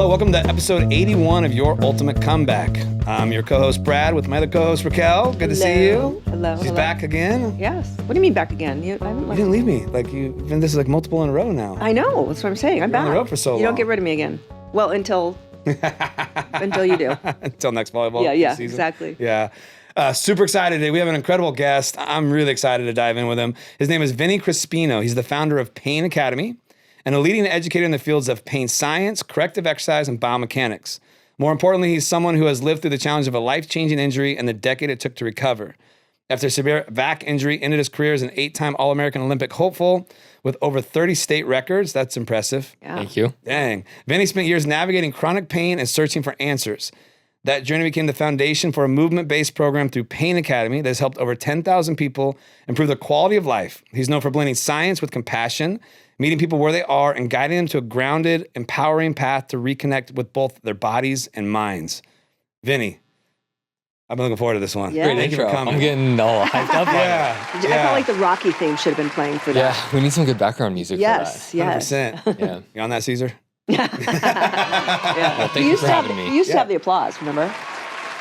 Hello, welcome to episode 81 of Your Ultimate Comeback. I'm your co-host Brad with my other co-host Raquel. Good to see you. Hello. She's back again. Yes. What do you mean back again? You didn't leave me. This is like multiple in a row now. I know. That's what I'm saying. I'm back. On the road for so long. You don't get rid of me again. Well, until you do. Until next volleyball Yeah, season. exactly. Yeah. Super excited today. We have an incredible guest. I'm really excited to dive in with him. His name is Vinny Crispino. He's the founder of Pain Academy and a leading educator in the fields of pain science, corrective exercise, and biomechanics. More importantly, he's someone who has lived through the challenge of a life-changing injury and the decade it took to recover. After a severe back injury, ended his career as an 8-time All-American Olympic hopeful with over 30 state records. That's impressive. Yeah. Thank you. Dang. Vinny spent years navigating chronic pain and searching for answers. That journey became the foundation for a movement-based program through Pain Academy that has helped over 10,000 people improve their quality of life. He's known for blending science with compassion, meeting people where they are, and guiding them to a grounded, empowering path to reconnect with both their bodies and minds. Vinny, I've been looking forward to this one. Yeah. Great Thank you intro. for coming. I'm getting all hyped up on it. Yeah. I felt like the Rocky theme should have been playing for that. Yeah, we need some good background music Yes. for Yes. 100%. that. Yeah. You on that, Caesar? Yeah. Well, thank you for having me. We used to have the applause, remember?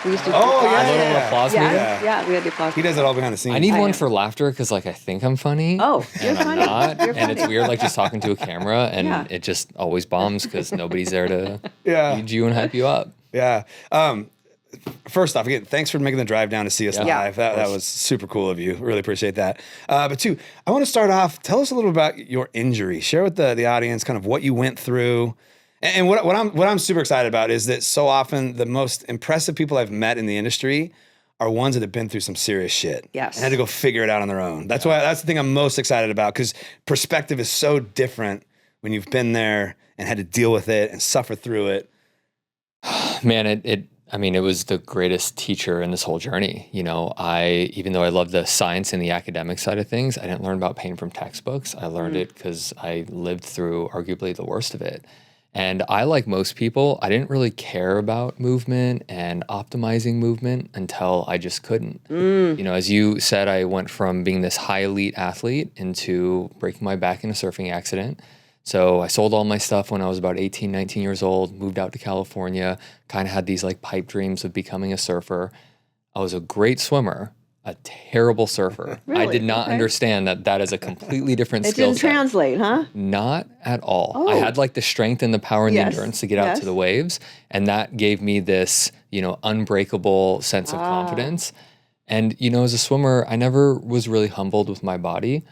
We used to do Oh, applause. yeah, A little yeah. applause Yeah, meter. yeah, we had the applause. He does it all behind the scenes. I need I one know. for laughter because like I think I'm funny. Oh, you're and I'm funny. not. You're And it's funny. weird like just talking to a camera and Yeah. it just always bombs because nobody's there to Yeah. feed you and hype you up. Yeah. First off, again, thanks for making the drive down to see us Yeah. live. That was super cool of you. Really appreciate that. But two, I want to start off, tell us a little about your injury. Share with the audience kind of what you went through. And what I'm super excited about is that so often the most impressive people I've met in the industry are ones that have been through some serious shit. Yes. And had to go figure it out on their own. That's the thing I'm most excited about, because perspective is so different when you've been there and had to deal with it and suffer through it. Man, it was the greatest teacher in this whole journey. You know, even though I love the science and the academic side of things, I didn't learn about pain from textbooks. I learned it because I lived through arguably the worst of it. And I, like most people, I didn't really care about movement and optimizing movement until I just couldn't. You know, as you said, I went from being this high elite athlete into breaking my back in a surfing accident. So I sold all my stuff when I was about 18, 19 years old, moved out to California, kind of had these like pipe dreams of becoming a surfer. I was a great swimmer, a terrible surfer. I Really? did not Okay. understand that is a completely different It skill didn't set. translate, huh? Not at all. Oh. I had like the strength and the power and Yes. the endurance to get out Yes. to the waves. And that gave me this, unbreakable sense of confidence. And, as a swimmer, I never was really humbled with my body,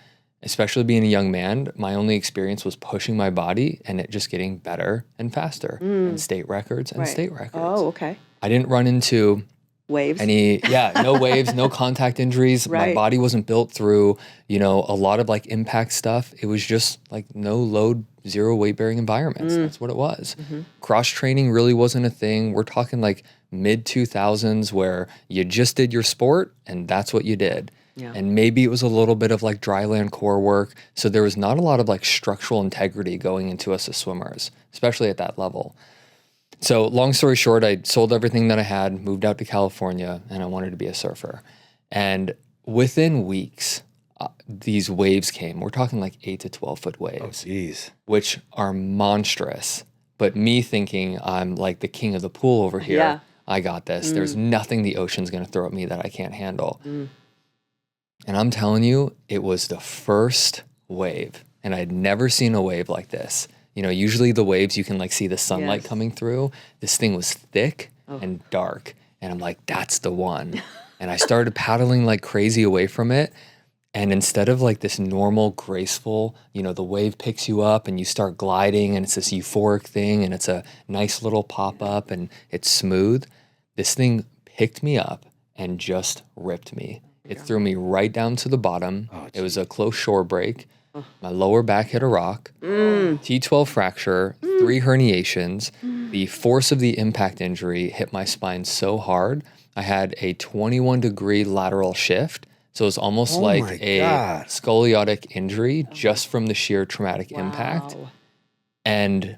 especially being a young man. My only experience was pushing my body and it just getting better and faster and state records and Right. state records. Oh, okay. I didn't run into Waves. no waves, no contact injuries. My Right. body wasn't built through, a lot of like impact stuff. It was just like no load, zero weight bearing environments. That's what it was. Cross training really wasn't a thing. We're talking like mid 2000s where you just did your sport and that's what you did. Yeah. And maybe it was a little bit of like dryland core work. So there was not a lot of like structural integrity going into us as swimmers, especially at that level. So long story short, I sold everything that I had, moved out to California, and I wanted to be a surfer. And within weeks, these waves came. We're talking like 8 to 12 foot Oh, waves, jeez. which are monstrous. But me thinking I'm like the king of the pool over here, Yeah. I got this. There's nothing the ocean's going to throw at me that I can't handle. And I'm telling you, it was the first wave. And I'd never seen a wave like this. Usually the waves, you can like see the sunlight Yes. coming through. This thing was thick and dark. And I'm like, that's the one. And I started paddling like crazy away from it. And instead of like this normal, graceful, the wave picks you up and you start gliding and it's this euphoric thing and it's a nice little pop up and it's smooth. This thing picked me up and just ripped me. It threw me right down to the bottom. It was a close shore break. My lower back hit a rock, T12 fracture, 3 herniations. The force of the impact injury hit my spine so hard, I had a 21-degree lateral shift. So it's almost Oh like my a God. scoliotic injury just from the sheer traumatic impact. Wow. And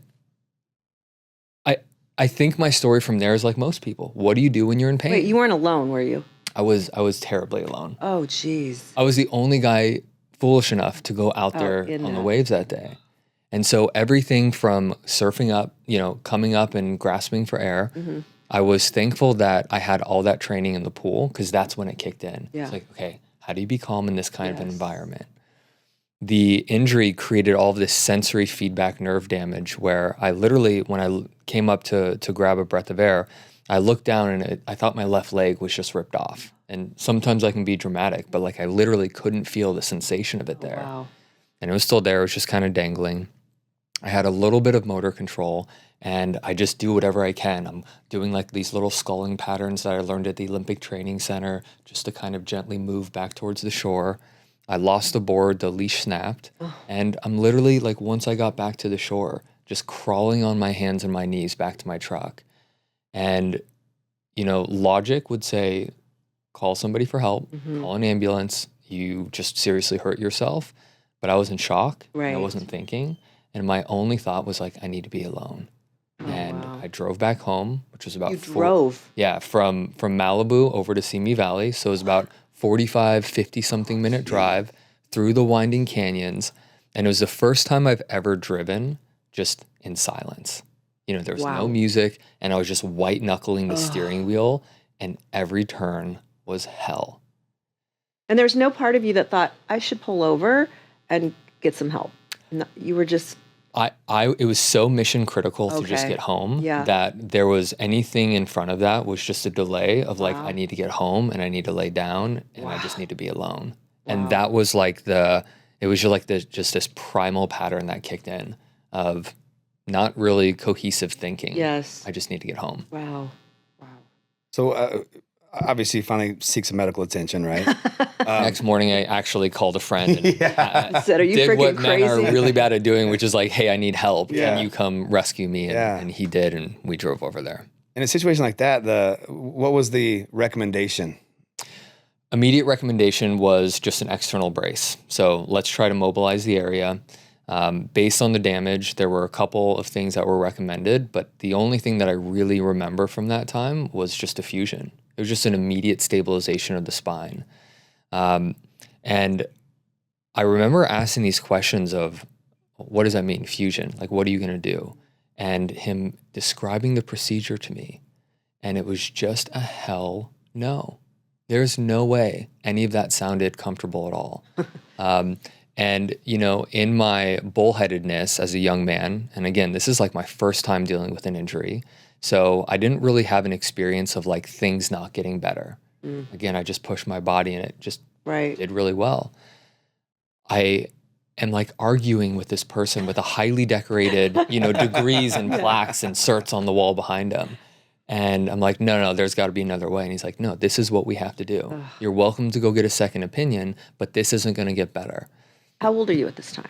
I think my story from there is like most people. What do you do when you're in pain? Wait, you weren't alone, were you? I was terribly alone. Oh, jeez. I was the only guy foolish enough to go out there in on the that. waves that day. And so everything from surfing up, coming up and grasping for air, I was thankful that I had all that training in the pool because that's when it kicked in. Yeah. It's like, okay, how do you be calm in this kind of an Yes. environment? The injury created all of this sensory feedback nerve damage where I literally, when I came up to grab a breath of air, I looked down and I thought my left leg was just ripped off. And sometimes I can be dramatic, but like I literally couldn't feel the sensation of it there. Wow. And it was still there. It was just kind of dangling. I had a little bit of motor control and I just do whatever I can. I'm doing like these little sculling patterns that I learned at the Olympic Training Center just to kind of gently move back towards the shore. I lost the board, the leash snapped, and I'm literally like, once I got back to the shore, just crawling on my hands and my knees back to my truck. And, logic would say, call somebody for help, call an ambulance, you just seriously hurt yourself. But I was in shock, and I Right. wasn't thinking. And my only thought was like, I need to be alone. And wow. I drove back home, which was about You drove. Yeah, from Malibu over to Simi Valley. So it was about 45, 50 something minute drive through the winding canyons. And it was the first time I've ever driven just in silence. There was Wow. no music and I was just white knuckling the steering wheel and every turn was hell. And there's no part of you that thought, I should pull over and get some help. No, you were just, It was so mission critical to just Okay. get home Yeah. that there was anything in front of that was just a delay of like, Wow. I need to get home and I need to lay down and I just need to be alone. Wow. And that was like it was just this primal pattern that kicked in of not really cohesive thinking. yes. I just need to get home. Wow. Wow. So obviously you finally seek some medical attention, right? Next morning, I actually called a friend and Said, are you did freaking what men are crazy? really bad at doing, which is like, hey, I need help. Yeah. Can you come rescue me? And, Yeah. and he did, and we drove over there. In a situation like that, what was the recommendation? Immediate recommendation was just an external brace. So let's try to mobilize the area. Based on the damage, there were a couple of things that were recommended, but the only thing that I really remember from that time was just a fusion. It was just an immediate stabilization of the spine. And I remember asking these questions of, what does that mean, fusion? Like, what are you going to do? And him describing the procedure to me. And it was just a hell no. There's no way any of that sounded comfortable at all. And, in my bullheadedness as a young man, and again, this is like my first time dealing with an injury. So I didn't really have an experience of like things not getting better. Again, I just pushed my body and it just Right. did really well. I am like arguing with this person with a highly decorated, degrees and plaques and certs on the wall behind him. And I'm like, no, there's got to be another way. And he's like, no, this is what we have to do. You're welcome to go get a second opinion, but this isn't going to get better. How old are you at this time?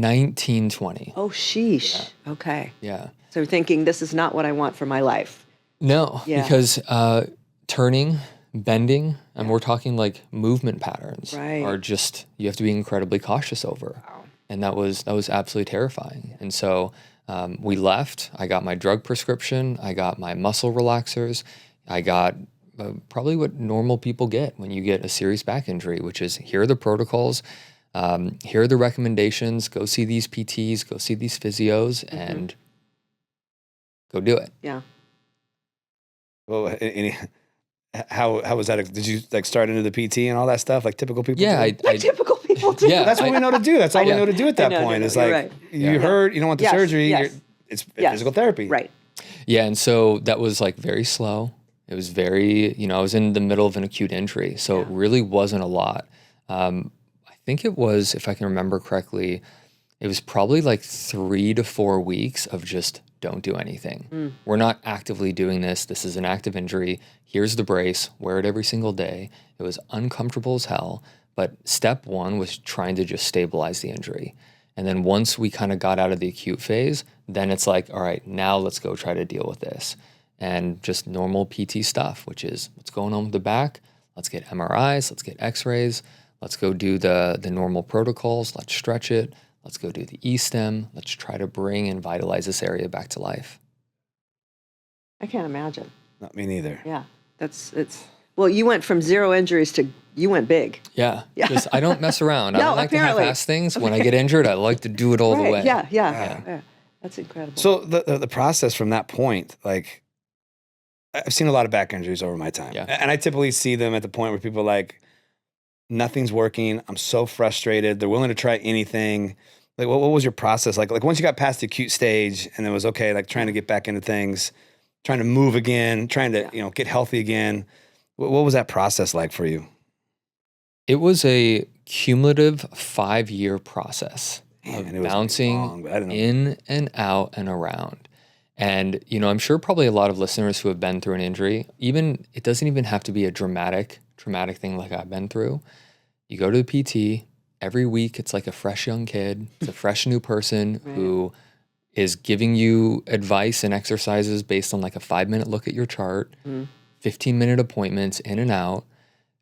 19, 20. Oh, sheesh. Okay. Yeah. So you're thinking, this is not what I want for my life. No, Yeah. because turning, bending, and we're talking like movement patterns Right. are just, you have to be incredibly cautious over. Wow. And that was absolutely terrifying. And so we left. I got my drug prescription. I got my muscle relaxers. I got probably what normal people get when you get a serious back injury, which is here are the protocols. Here are the recommendations. Go see these PTs, go see these physios, and go do it. Yeah. Well, how was that? Did you like start into the PT and all that stuff like typical people? Yeah, do? Like typical people do. yeah. That's what we know to do. That's all we know to do at that know, point. no, It's you're like right. you Yeah. heard, you don't want the Yes, surgery. yes. It's Yes. physical therapy. Right. Yeah, and so that was like very slow. It was very, I was in the middle of an acute injury, so it really wasn't a lot. I think it was, if I can remember correctly, it was probably like 3 to 4 weeks of just don't do anything. We're not actively doing this. This is an active injury. Here's the brace. Wear it every single day. It was uncomfortable as hell. But step one was trying to just stabilize the injury. And then once we kind of got out of the acute phase, then it's like, all right, now let's go try to deal with this. And just normal PT stuff, which is what's going on with the back. Let's get MRIs. Let's get x-rays. Let's go do the normal protocols. Let's stretch it. Let's go do the E-stem. Let's try to bring and vitalize this area back to life. I can't imagine. Not me neither. Yeah. It's Well, you went from 0 injuries to you went big. Yeah. Just, I don't mess around. I No, don't like apparently. to half-ass things. When I get injured, I like to do it all the way. Yeah. That's incredible. So the process from that point, like I've seen a lot of back injuries over my time. Yeah. And I typically see them at the point where people are like, nothing's working. I'm so frustrated. They're willing to try anything. Like, what was your process? Like once you got past the acute stage and it was okay, like trying to get back into things, trying to move again, trying to, get healthy again. What was that process like for you? It was a cumulative 5-year process of Man, it was bouncing long, but I didn't know. in and out and around. And, I'm sure probably a lot of listeners who have been through an injury, it doesn't even have to be a traumatic thing like I've been through. You go to the PT, every week it's like a fresh young kid, it's a fresh new person who is giving you advice and exercises based on like a 5-minute look at your chart, 15-minute appointments in and out.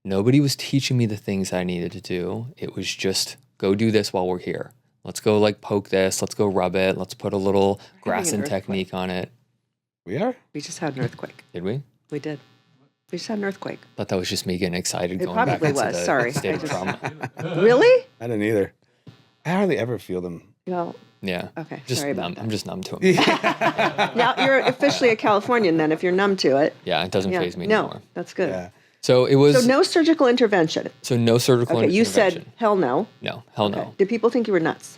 Nobody was teaching me the things I needed to do. It was just go do this while we're here. Let's go like poke this. Let's go rub it. Let's put a little Grasson technique on it. We are? We just had an earthquake. Did we? We did. We just had an earthquake. Thought that was just me getting excited It going back probably into was. the Sorry. state of trauma. Really? I didn't either. I hardly ever feel them. Well, Yeah. okay. Just Sorry about numb. that. I'm just numb to them. Now you're officially a Californian then if you're numb to it. Yeah, it doesn't faze me No, anymore. that's good. Yeah. So it was So no surgical intervention. no surgical Okay, you intervention. said hell no. No, hell Okay. no. Did people think you were nuts?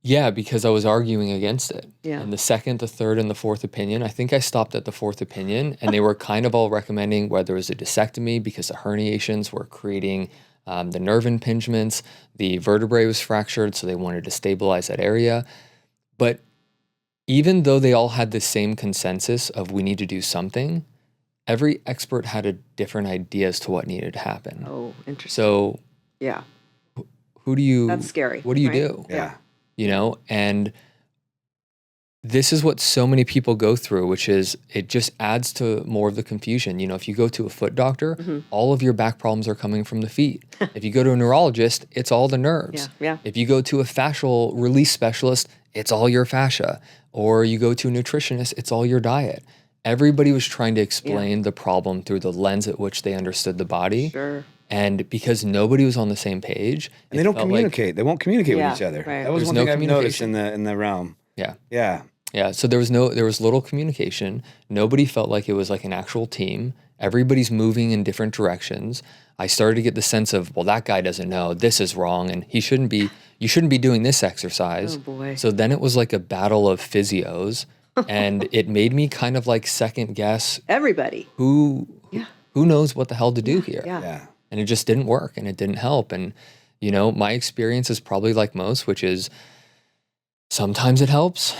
Yeah, because I was arguing against it. Yeah. And the second, the third, and the fourth opinion, I think I stopped at the fourth opinion, and they were kind of all recommending whether it was a disectomy because the herniations were creating the nerve impingements, the vertebrae was fractured, so they wanted to stabilize that area. But even though they all had the same consensus of we need to do something, every expert had a different idea as to what needed to happen. Oh, interesting. So Yeah. who do you... That's scary. What do you right? do? Yeah. And this is what so many people go through, which is it just adds to more of the confusion. If you go to a foot doctor, all of your back problems are coming from the feet. If you go to a neurologist, it's all the nerves. Yeah. If you go to a fascial release specialist, it's all your fascia. Or you go to a nutritionist, it's all your diet. Everybody was trying to explain the problem through the lens at which they understood the body. Sure. And because nobody was on the same page, And they don't felt communicate. They won't communicate with each other. right. That was There's one no thing I've noticed in communication. the realm. Yeah. Yeah. Yeah, so there was little communication. Nobody felt like it was like an actual team. Everybody's moving in different directions. I started to get the sense of, well, that guy doesn't know, this is wrong, and you shouldn't be doing this exercise. Oh, boy. So then it was like a battle of physios, and it made me kind of like second guess Everybody. who knows what the hell to do here. Yeah. Yeah. And it just didn't work and it didn't help. And, my experience is probably like most, which is sometimes it helps,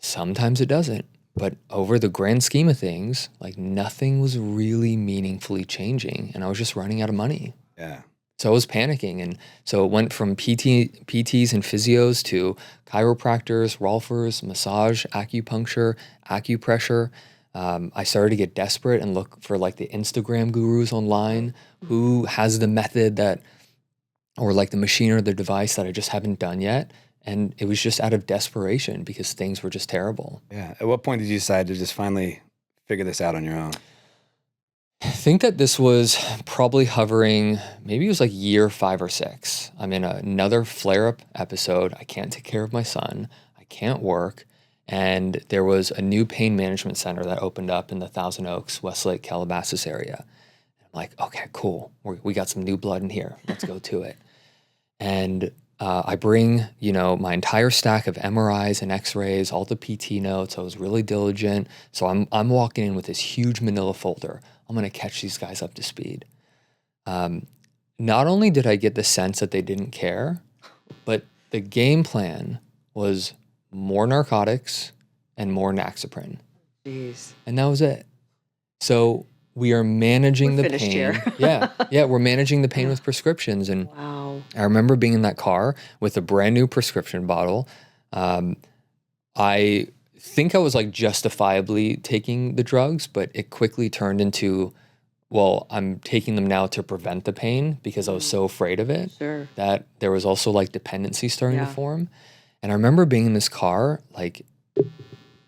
sometimes it doesn't. But over the grand scheme of things, like nothing was really meaningfully changing. And I was just running out of money. Yeah. So I was panicking. And so it went from PTs and physios to chiropractors, rolfers, massage, acupuncture, acupressure. I started to get desperate and look for like the Instagram gurus online who has the method or like the machine or the device that I just haven't done yet. And it was just out of desperation because things were just terrible. Yeah. At what point did you decide to just finally figure this out on your own? I think that this was probably hovering, maybe it was like year 5 or 6. I'm in another flare-up episode. I can't take care of my son. I can't work. And there was a new pain management center that opened up in the Thousand Oaks, Westlake, Calabasas area. I'm like, okay, cool. We got some new blood in here. Let's go to it. And I bring, my entire stack of MRIs and X-rays, all the PT notes. I was really diligent. So I'm walking in with this huge manila folder. I'm going to catch these guys up to speed. Not only did I get the sense that they didn't care, but the game plan was more narcotics and more Naxaprin. Jeez. And that was it. So we are managing We're the finished pain. here. Yeah, we're managing the pain with prescriptions. And Wow. I remember being in that car with a brand new prescription bottle. I think I was like justifiably taking the drugs, but it quickly turned into, well, I'm taking them now to prevent the pain because I was so afraid of it Sure. that there was also like dependency starting to Yeah. form. And I remember being in this car, like,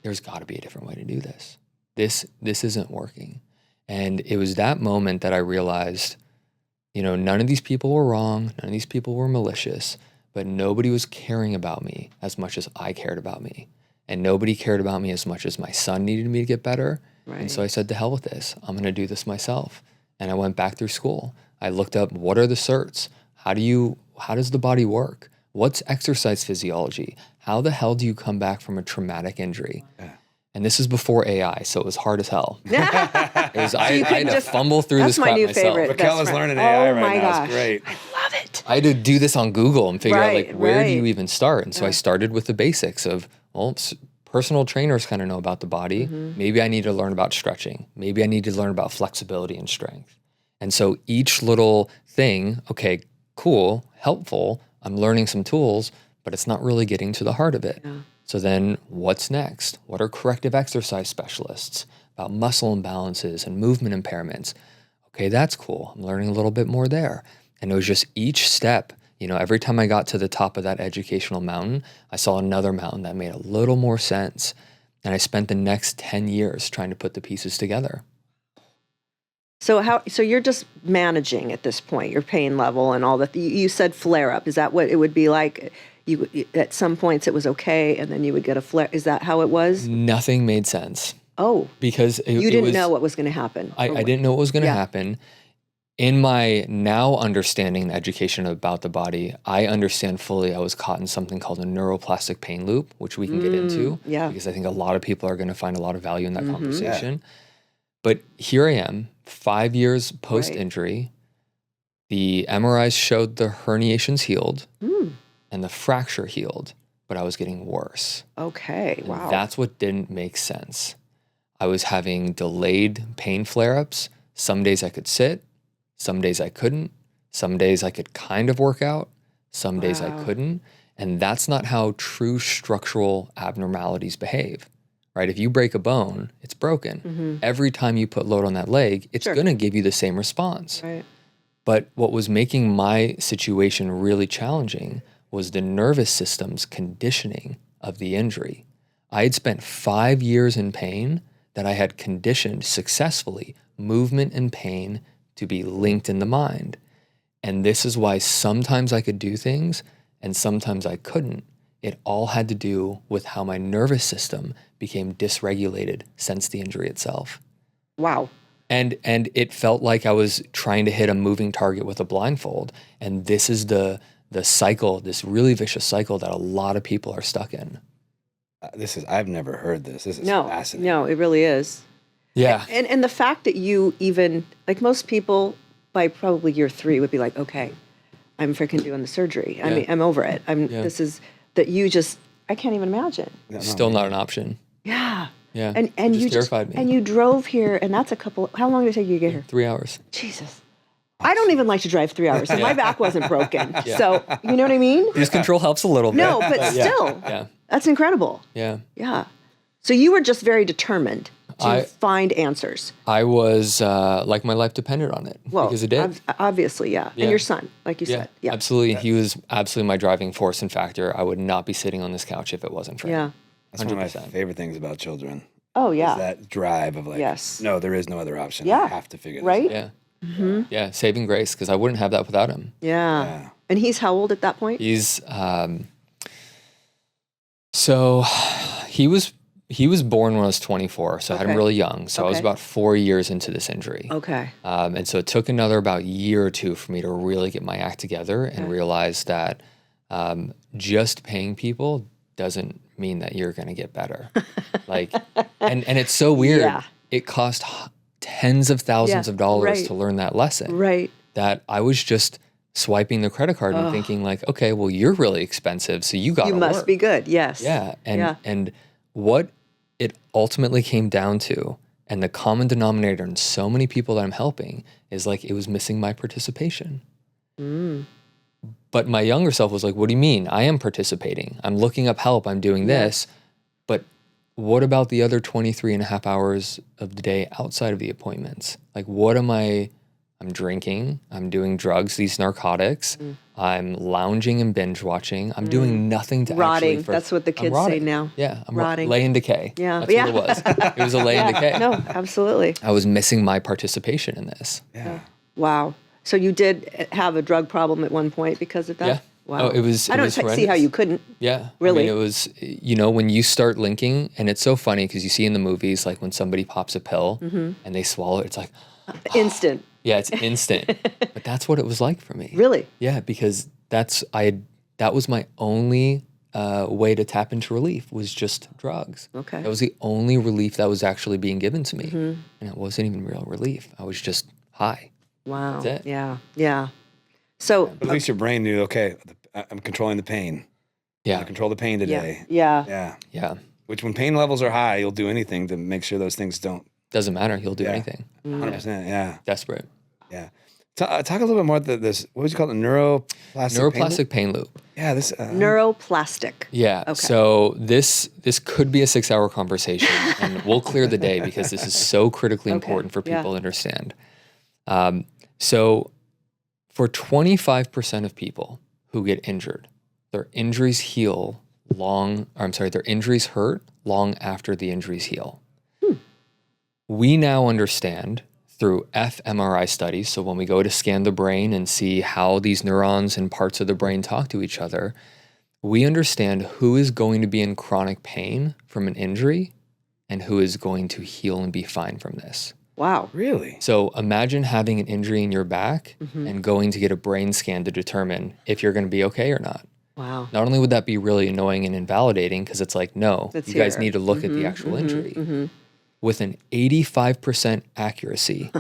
there's got to be a different way to do this. This isn't working. And it was that moment that I realized, none of these people were wrong. None of these people were malicious, but nobody was caring about me as much as I cared about me. And nobody cared about me as much as my son needed me to get better. Right. And so I said, to hell with this. I'm going to do this myself. And I went back through school. I looked up, what are the certs? How does the body work? What's exercise physiology? How the hell do you come back from a traumatic injury? Yeah. And this is before AI, so it was hard as hell. I had to fumble through this crap myself. Favorite, Raquel is learning AI right now. Gosh. It's great. I love it. I had to do this on Google and figure out where do you even start? And so Yeah. I started with the basics of, personal trainers kind of know about the body. Mm-hmm. Maybe I need to learn about stretching. Maybe I need to learn about flexibility and strength. And so each little thing, okay, cool, helpful, I'm learning some tools, but it's not really getting to the heart of it. Yeah. So then what's next? What are corrective exercise specialists about muscle imbalances and movement impairments? Okay, that's cool. I'm learning a little bit more there. And it was just each step, every time I got to the top of that educational mountain, I saw another mountain that made a little more sense. And I spent the next 10 years trying to put the pieces together. So you're just managing at this point, your pain level and all that. You said flare up. Is that what it would be like? You at some points it was okay, and then you would get a flare. Is that how it was? Nothing made sense. Oh, because you didn't know what was going to happen. I didn't know what was going to happen. In my now understanding and education about the body, I understand fully I was caught in something called a neuroplastic pain loop, which we can get into. Yeah. Because I think a lot of people are going to find a lot of value in that conversation. Yeah. But here I am, 5 years post-injury. The MRIs showed the herniations healed and the fracture healed, but I was getting worse. Okay, wow. And that's what didn't make sense. I was having delayed pain flare-ups. Some days I could sit. Some days I couldn't. Some days I could kind of work out. Some days I couldn't. And that's not how true structural abnormalities behave, right? If you break a bone, it's broken. Mm-hmm. Every time you put load on that leg, it's going to give you the same response. Right. But what was making my situation really challenging was the nervous system's conditioning of the injury. I had spent 5 years in pain that I had conditioned successfully movement and pain to be linked in the mind. And this is why sometimes I could do things and sometimes I couldn't. It all had to do with how my nervous system became dysregulated since the injury itself. Wow. And it felt like I was trying to hit a moving target with a blindfold. And this is the cycle, this really vicious cycle that a lot of people are stuck in. I've never heard this. This is fascinating. No, it really is. Yeah. And the fact that you even, like most people, by probably year 3 would be like, okay, I'm freaking doing the surgery. Yeah. I mean, I'm over it. This is, that you just, I can't even imagine. Still not an option. Yeah. Yeah. And it you terrified me. And you drove here, and that's how long did it take you to get here? 3 hours. Jesus. I don't even like to drive 3 hours, so my back wasn't broken. Yeah. So, you know what I mean? Cruise control helps a little bit. No, but still. Yeah. That's incredible. Yeah. Yeah. So you were just very determined to find answers. I was like my life depended on it because it did. Obviously, yeah. And your son, like you said. Yeah, absolutely. He was absolutely my driving force and factor. I would not be sitting on this couch if it wasn't for him. Yeah. That's 100%. One of my favorite things about children. Oh, yeah. Is that drive of like, no, there is no other option. Yeah. I have to figure this out. Yeah. Mm-hmm. Yeah, saving grace, because I wouldn't have that without him. Yeah. And he's how old at that point? He's so he was born when I was 24, so I had him really young. So I was about 4 years into this injury. Okay. And so it took another about year or two for me to really get my act together and realize that just paying people doesn't mean that you're going to get better. Like, and it's so weird. Yeah. It cost tens of thousands of dollars to learn that lesson. Right. That I was just swiping the credit card and thinking like, okay, well, you're really expensive, so you got to work. You must be good. Yes. Yeah. And what it ultimately came down to, and the common denominator in so many people that I'm helping, is like it was missing my participation. But my younger self was like, what do you mean? I am participating. I'm looking up help. I'm doing this. But what about the other 23 and a half hours of the day outside of the appointments? Like, what am I'm drinking. I'm doing drugs, these narcotics. I'm lounging and binge watching. I'm doing nothing to Rotting. actually. That's what the I'm kids say rotting. now. Yeah, I'm Rotting. lay in decay. Yeah. That's what it was. It was a lay in decay. No, absolutely. I was missing my participation in this. Yeah. Wow. So you did have a drug problem at one point because of that? Yeah. Wow. Oh, it was. I don't see horrendous. how you couldn't. Yeah. Really? I mean, it was, when you start linking, and it's so funny because you see in the movies, like when somebody pops a pill and they swallow it, it's like, Instant. yeah, it's instant. But that's what it was like for me. Really? Yeah, because that was my only way to tap into relief was just drugs. Okay. That was the only relief that was actually being given to me. And it wasn't even real relief. I was just high. Wow. That's it. Yeah. Yeah. So, But at least your brain knew, okay, I'm controlling the pain. I Yeah. control the pain today. yeah. Yeah. Yeah. Which when pain levels are high, you'll do anything to make sure those things don't. Doesn't matter. You'll do Yeah. anything. 100%. Yeah. Desperate. Yeah. Talk a little bit more about this. What would you call it? Neuroplastic. Neuroplastic pain loop. Yeah. This. Neuroplastic. Yeah. Okay. So this could be a 6-hour conversation, and we'll clear the day because this is so critically important for people to understand. So for 25% of people who get injured, their injuries hurt long after the injuries heal. We now understand through fMRI studies, so when we go to scan the brain and see how these neurons and parts of the brain talk to each other, we understand who is going to be in chronic pain from an injury and who is going to heal and be fine from this. Wow. Really? So imagine having an injury in your back and going to get a brain scan to determine if you're going to be okay or not. Wow. Not only would that be really annoying and invalidating because it's like, no, It's you guys here. need to look at the actual injury. With an 85% accuracy,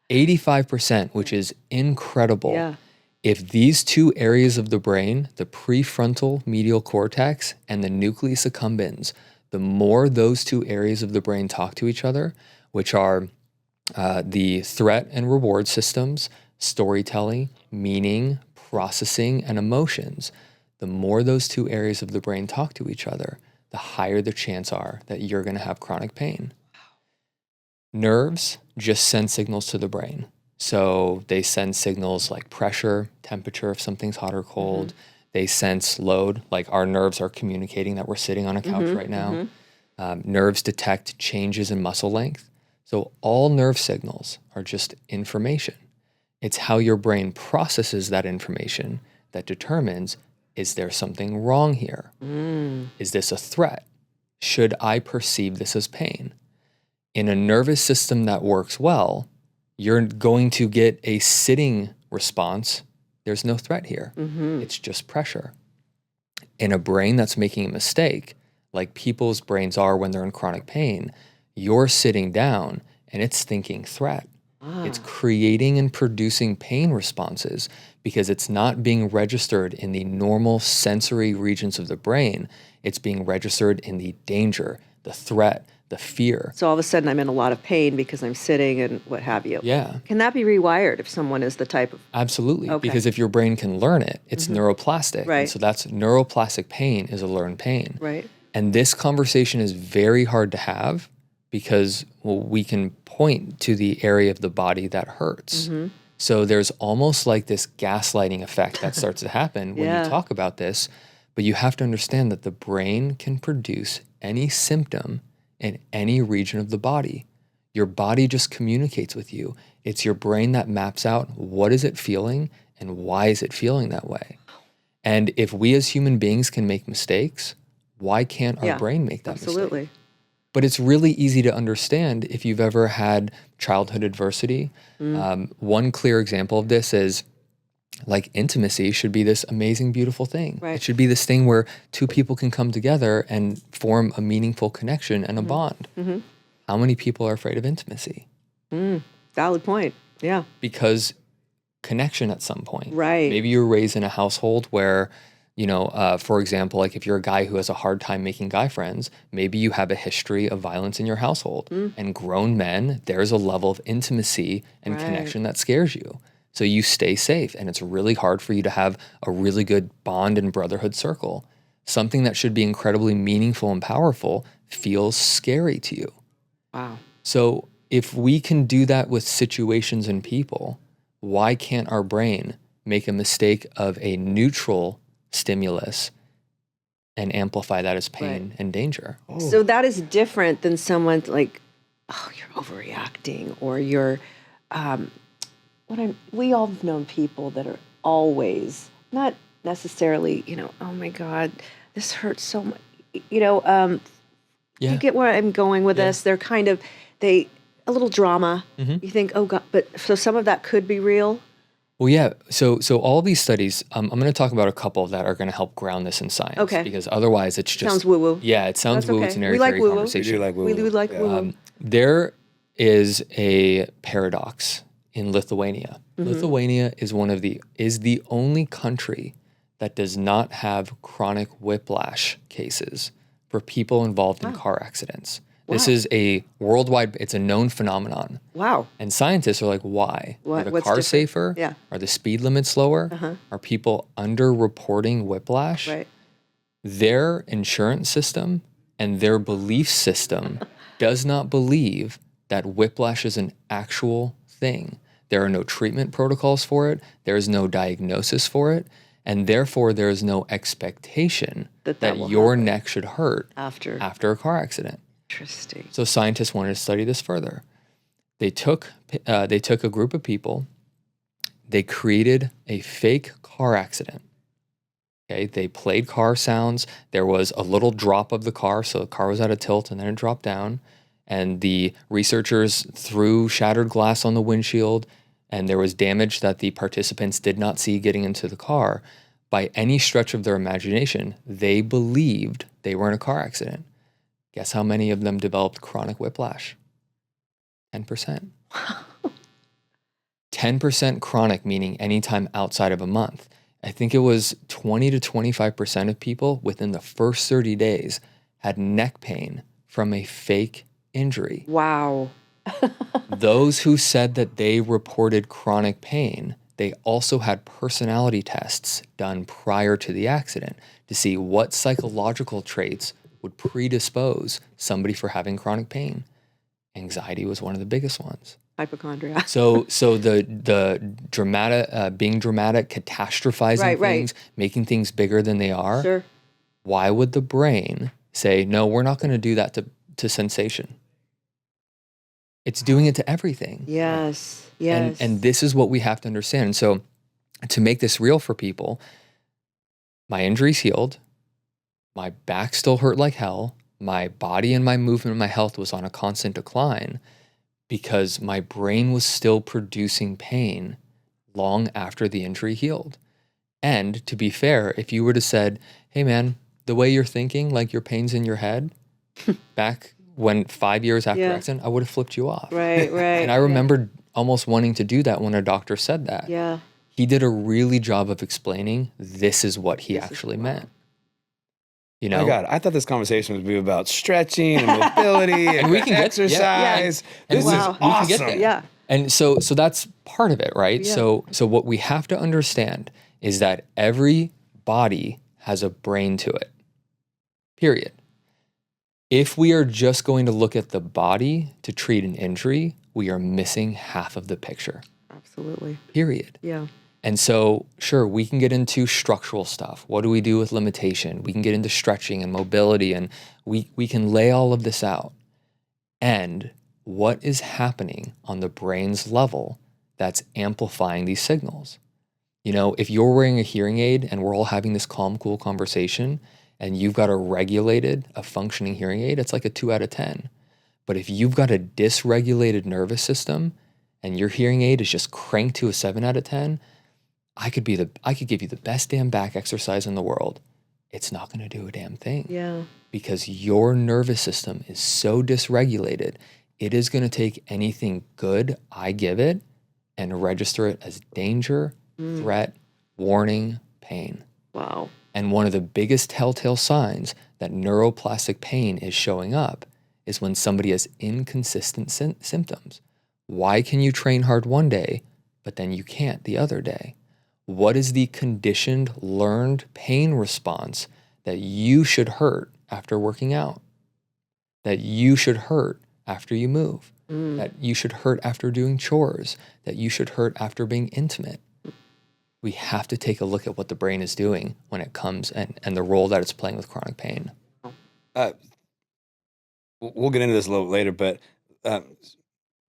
85%, which is incredible. Yeah. If these two areas of the brain, the prefrontal medial cortex and the nucleus accumbens, the more those two areas of the brain talk to each other, which are the threat and reward systems, storytelling, meaning, processing, and emotions, the more those two areas of the brain talk to each other, the higher the chance are that you're going to have chronic pain. Nerves just send signals to the brain. So they send signals like pressure, temperature, if something's hot or cold. They sense load, like our nerves are communicating that we're sitting on a couch right now. Nerves detect changes in muscle length. So all nerve signals are just information. It's how your brain processes that information that determines, is there something wrong here? Is this a threat? Should I perceive this as pain? In a nervous system that works well, you're going to get a sitting response. There's no threat here. It's just pressure. In a brain that's making a mistake, like people's brains are when they're in chronic pain, you're sitting down and it's thinking threat. It's creating and producing pain responses because it's not being registered in the normal sensory regions of the brain. It's being registered in the danger, the threat, the fear. So all of a sudden I'm in a lot of pain because I'm sitting and what have you. Yeah. Can that be rewired if someone is the type of... Absolutely. Okay. Because if your brain can learn it, it's neuroplastic. Right. And so that's neuroplastic pain is a learned pain. Right. And this conversation is very hard to have because we can point to the area of the body that hurts. So there's almost like this gaslighting effect that starts to happen when Yeah. you talk about this. But you have to understand that the brain can produce any symptom in any region of the body. Your body just communicates with you. It's your brain that maps out what is it feeling and why is it feeling that way. And if we as human beings can make mistakes, why can't our brain make that mistake? Absolutely. But it's really easy to understand if you've ever had childhood adversity. One clear example of this is like intimacy should be this amazing, beautiful thing. Right. It should be this thing where two people can come together and form a meaningful connection and a bond. How many people are afraid of intimacy? Valid point. Yeah. Because connection at some point. Right. Maybe you were raised in a household where, for example, like if you're a guy who has a hard time making guy friends, maybe you have a history of violence in your household. And grown men, there's a level of intimacy and connection that scares you. So you stay safe, and it's really hard for you to have a really good bond and brotherhood circle. Something that should be incredibly meaningful and powerful feels scary to you. Wow. So if we can do that with situations and people, why can't our brain make a mistake of a neutral stimulus and amplify that as pain and danger. So that is different than someone like, oh, you're overreacting, or you're, we all have known people that are always, not necessarily, oh my God, this hurts so much, you get where I'm going with this? They're kind of, a little drama. You think, oh God, but so some of that could be real. Well, yeah. So all these studies, I'm going to talk about a couple that are going to help ground this in science. Okay. Because otherwise it's just... Sounds woo-woo. Yeah, it sounds That's woo-woo. okay. It's an We like airy-fairy woo-woo. conversation. We do like We woo-woo. like woo-woo. There is a paradox in Lithuania. Lithuania is the only country that does not have chronic whiplash cases for people involved in car accidents. This is a worldwide, it's a known phenomenon. Wow. And scientists are like, why? Are the What's cars different? safer? Yeah. Are the speed limits lower? Are people under-reporting whiplash? Right. Their insurance system and their belief system does not believe that whiplash is an actual thing. There are no treatment protocols for it. There is no diagnosis for it. And therefore, there is no expectation that will your happen neck should hurt after a car accident. Interesting. So scientists wanted to study this further. They took a group of people. They created a fake car accident. Okay, they played car sounds. There was a little drop of the car, so the car was at a tilt, and then it dropped down. And the researchers threw shattered glass on the windshield, and there was damage that the participants did not see getting into the car. By any stretch of their imagination, they believed they were in a car accident. Guess how many of them developed chronic whiplash? 10%. 10% chronic, meaning anytime outside of a month. I think it was 20 to 25% of people within the first 30 days had neck pain from a fake injury. Wow. Those who said that they reported chronic pain, they also had personality tests done prior to the accident to see what psychological traits would predispose somebody for having chronic pain. Anxiety was one of the biggest ones. Hypochondria. So the dramatic, being dramatic, catastrophizing things, making things bigger than they are. Sure. Why would the brain say, no, we're not going to do that to sensation? It's doing it to everything. Yes. Yes. And this is what we have to understand. And so to make this real for people, my injury's healed. My back still hurt like hell. My body and my movement and my health was on a constant decline because my brain was still producing pain long after the injury healed. And to be fair, if you were to said, hey man, the way you're thinking, like your pain's in your head, back when 5 years after accident, I would have flipped you off. Right. And I remembered almost wanting to do that when a doctor said that. Yeah. He did a really job of explaining this is what he actually meant. You know? Oh my God, I thought this conversation would be about stretching and mobility and we can get exercise. And This we is can awesome. get there. Yeah. And so that's part of it, right? Yeah. So what we have to understand is that every body has a brain to it. Period. If we are just going to look at the body to treat an injury, we are missing half of the picture. Absolutely. Period. Yeah. And so, sure, we can get into structural stuff. What do we do with limitation? We can get into stretching and mobility, and we can lay all of this out. And what is happening on the brain's level that's amplifying these signals? You know, if you're wearing a hearing aid and we're all having this calm, cool conversation, and you've got a functioning hearing aid, it's like a 2 out of 10. But if you've got a dysregulated nervous system and your hearing aid is just cranked to a 7 out of 10, I could give you the best damn back exercise in the world. It's not going to do a damn thing. Yeah. Because your nervous system is so dysregulated, it is going to take anything good I give it and register it as danger, threat, warning, pain. Wow. And one of the biggest telltale signs that neuroplastic pain is showing up is when somebody has inconsistent symptoms. Why can you train hard one day, but then you can't the other day? What is the conditioned, learned pain response that you should hurt after working out? That you should hurt after you move? That you should hurt after doing chores? That you should hurt after being intimate? we have to take a look at what the brain is doing when it comes and the role that it's playing with chronic pain. We'll get into this a little later, but